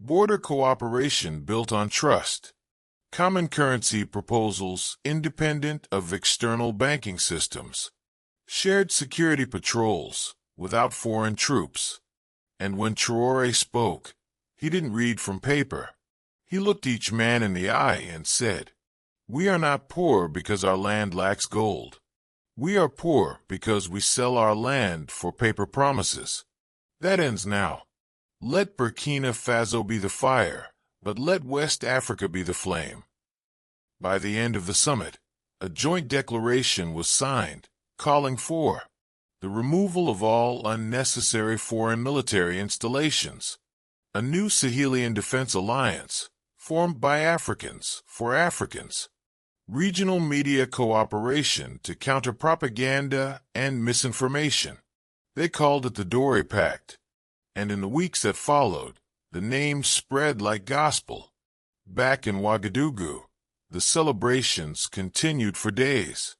border cooperation built on trust, common currency proposals independent of external banking systems, shared security patrols without foreign troops. And when Traore spoke, he didn't read from paper. He looked each man in the eye and said, "We are not poor because our land lacks gold. We are poor because we sell our land for paper promises. That ends now. Let Burkina Faso be the fire, but let West Africa be the flame." By the end of the summit, a joint declaration was signed, calling for the removal of all unnecessary foreign military installations, a new Sahelian defense alliance formed by Africans for Africans, regional media cooperation to counter propaganda and misinformation. They called it the Traore Pact, and in the weeks that followed, the name spread like gospel. Back in Ouagadougou, the celebrations continued for days.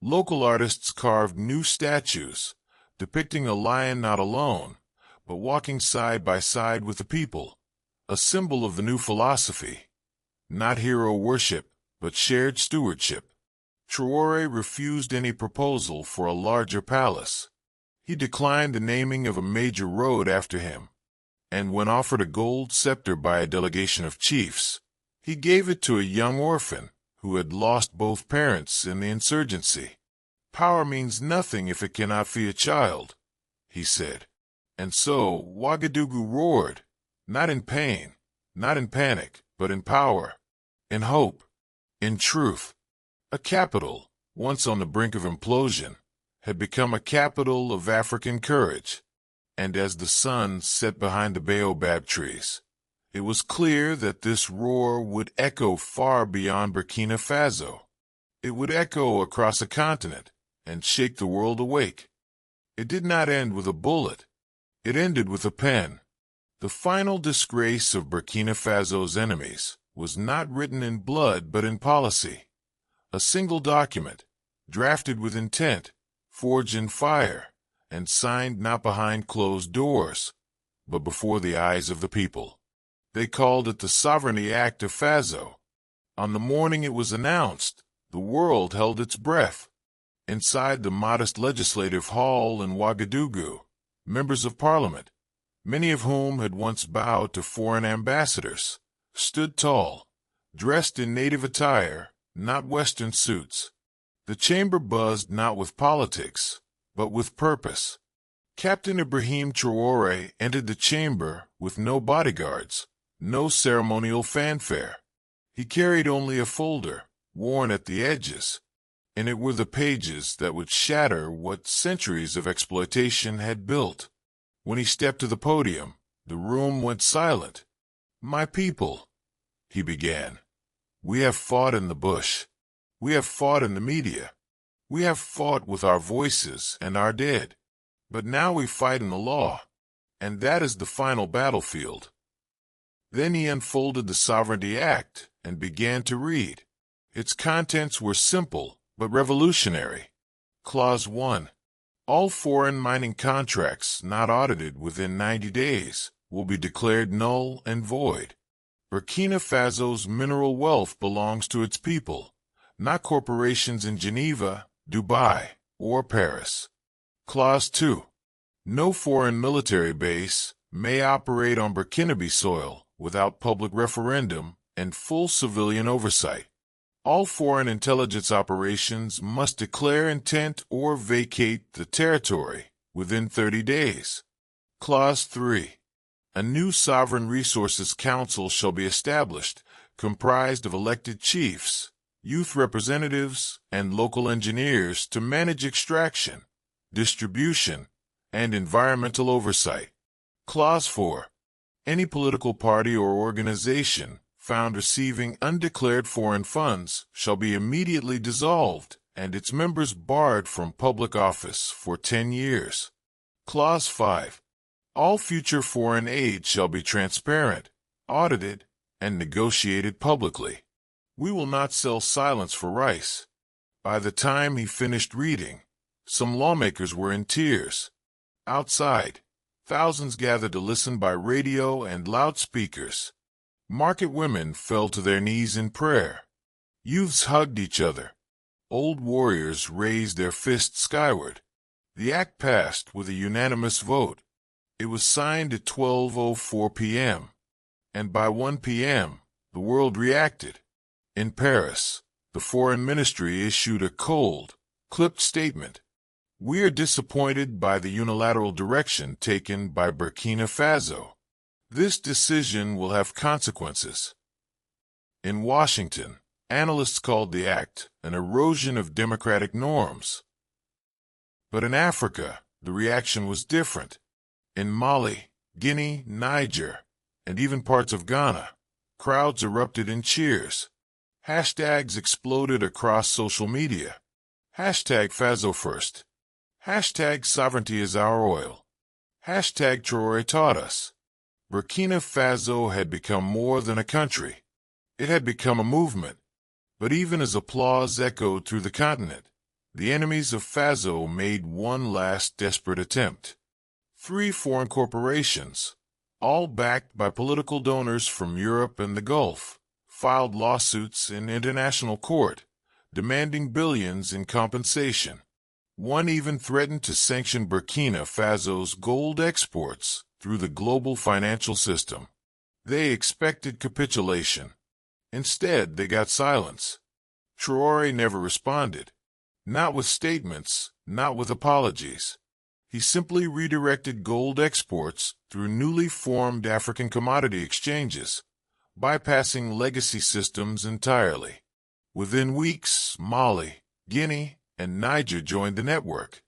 Local artists carved new statues, depicting a lion not alone, but walking side by side with the people, a symbol of the new philosophy. Not hero worship, but shared stewardship. Traore refused any proposal for a larger palace. He declined the naming of a major road after him, and when offered a gold scepter by a delegation of chiefs, he gave it to a young orphan who had lost both parents in the insurgency. "Power means nothing if it cannot free a child," he said. And so Ouagadougou roared, not in pain, not in panic, but in power, in hope, in truth. A capital, once on the brink of implosion, had become a capital of African courage. And as the sun set behind the baobab trees, it was clear that this roar would echo far beyond Burkina Faso. It would echo across a continent and shake the world awake. It did not end with a bullet. It ended with a pen. The final disgrace of Burkina Faso's enemies was not written in blood but in policy. A single document, drafted with intent, forged in fire, and signed not behind closed doors, but before the eyes of the people. They called it the Sovereignty Act of Faso. On the morning it was announced, the world held its breath. Inside the modest legislative hall in Ouagadougou, members of parliament, many of whom had once bowed to foreign ambassadors, stood tall, dressed in native attire, not Western suits. The chamber buzzed not with politics, but with purpose. Captain Ibrahim Traore entered the chamber with no bodyguards, no ceremonial fanfare. He carried only a folder, worn at the edges, and it were the pages that would shatter what centuries of exploitation had built. When he stepped to the podium, the room went silent. "My people," he began, "we have fought in the bush. We have fought in the media. We have fought with our voices and our dead. But now we fight in the law, and that is the final battlefield." Then he unfolded the Sovereignty Act and began to read. Its contents were simple but revolutionary. Clause 1. All foreign mining contracts not audited within 90 days will be declared null and void. Burkina Faso's mineral wealth belongs to its people, not corporations in Geneva, Dubai, or Paris. Clause 2. No foreign military base may operate on Burkinabe soil without public referendum and full civilian oversight. All foreign intelligence operations must declare intent or vacate the territory within 30 days. Clause 3. A new Sovereign Resources Council shall be established, comprised of elected chiefs, youth representatives, and local engineers to manage extraction, distribution, and environmental oversight. Clause 4. Any political party or organization found receiving undeclared foreign funds shall be immediately dissolved and its members barred from public office for 10 years. Clause 5. All future foreign aid shall be transparent, audited, and negotiated publicly. We will not sell silence for rice. By the time he finished reading, some lawmakers were in tears. Outside, thousands gathered to listen by radio and loudspeakers. Market women fell to their knees in prayer. Youths hugged each other. Old warriors raised their fists skyward. The act passed with a unanimous vote. It was signed at 12:04 p.m., and by 1 p.m., the world reacted. In Paris, the Foreign Ministry issued a cold, clipped statement. We are disappointed by the unilateral direction taken by BurkinaFaso. This decision will have consequences. In Washington, analysts called the act an erosion of democratic norms. But in Africa, the reaction was different. In Mali, Guinea, Niger, and even parts of Ghana, crowds erupted in cheers. Hashtags exploded across social media. Hashtag Faso first. Hashtag sovereignty is our oil. Hashtag Traore taught us. Burkina Faso had become more than a country. It had become a movement. But even as applause echoed through the continent, the enemies of Faso made one last desperate attempt. 3 foreign corporations, all backed by political donors from Europe and the Gulf, filed lawsuits in international court, demanding billions in compensation. One even threatened to sanction Burkina Faso's gold exports through the global financial system. They expected capitulation. Instead, they got silence. Traore never responded. Not with statements, not with apologies. He simply redirected gold exports through newly formed African commodity exchanges, bypassing legacy systems entirely. Within weeks, Mali, Guinea, and Niger joined the network.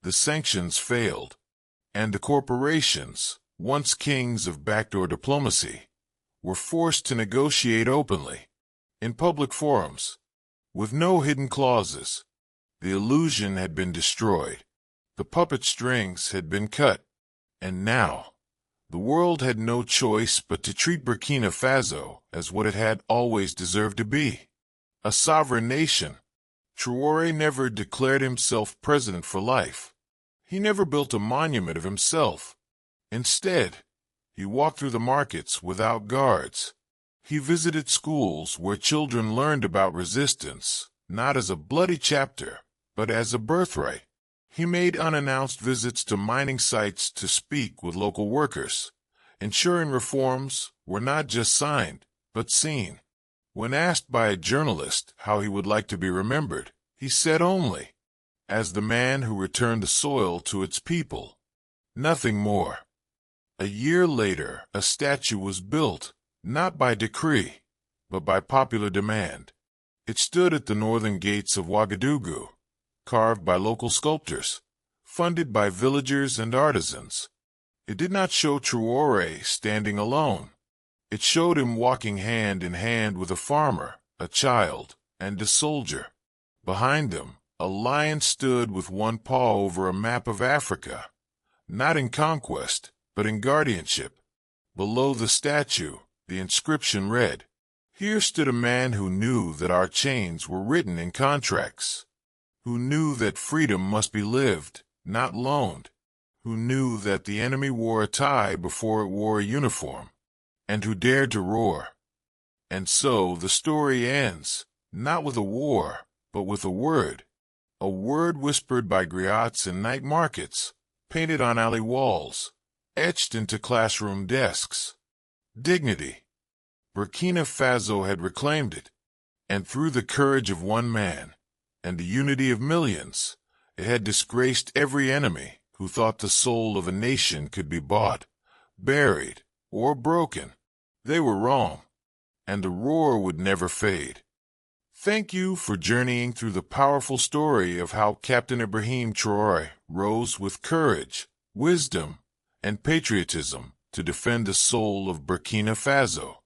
The sanctions failed, and the corporations, once kings of backdoor diplomacy, were forced to negotiate openly, in public forums, with no hidden clauses. The illusion had been destroyed. The puppet strings had been cut. And now, the world had no choice but to treat Burkina Faso as what it had always deserved to be, a sovereign nation. Traore never declared himself president for life. He never built a monument of himself. Instead, he walked through the markets without guards. He visited schools where children learned about resistance, not as a bloody chapter, but as a birthright. He made unannounced visits to mining sites to speak with local workers, ensuring reforms were not just signed, but seen. When asked by a journalist how he would like to be remembered, he said only, as the man who returned the soil to its people. Nothing more. A year later, a statue was built, not by decree, but by popular demand. It stood at the northern gates of Ouagadougou, carved by local sculptors, funded by villagers and artisans. It did not show Traore standing alone. It showed him walking hand in hand with a farmer, a child, and a soldier. Behind them, a lion stood with one paw over a map of Africa, not in conquest, but in guardianship. Below the statue, the inscription read, "Here stood a man who knew that our chains were written in contracts, who knew that freedom must be lived, not loaned, who knew that the enemy wore a tie before it wore a uniform, and who dared to roar." And so the story ends, not with a war, but with a word whispered by griots in night markets, painted on alley walls, etched into classroom desks. Dignity. Burkina Faso had reclaimed it, and through the courage of one man and the unity of millions, it had disgraced every enemy who thought the soul of a nation could be bought, buried, or broken. They were wrong, and the roar would never fade. Thank you for journeying through the powerful story of how Captain Ibrahim Traore rose with courage, wisdom, and patriotism to defend the soul of Burkina Faso.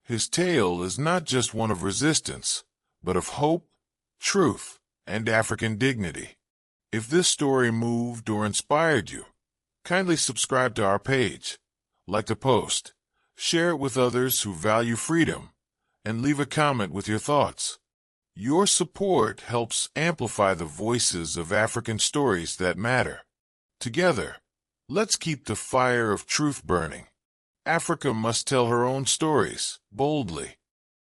His tale is not just one of resistance, but of hope, truth, and African dignity. If this story moved or inspired you, Kindly subscribe to our page, like the post, share it with others who value freedom, and leave a comment with your thoughts. Your support helps amplify the voices of African stories that matter. Together, let's keep the fire of truth burning. Africa must tell her own stories, boldly.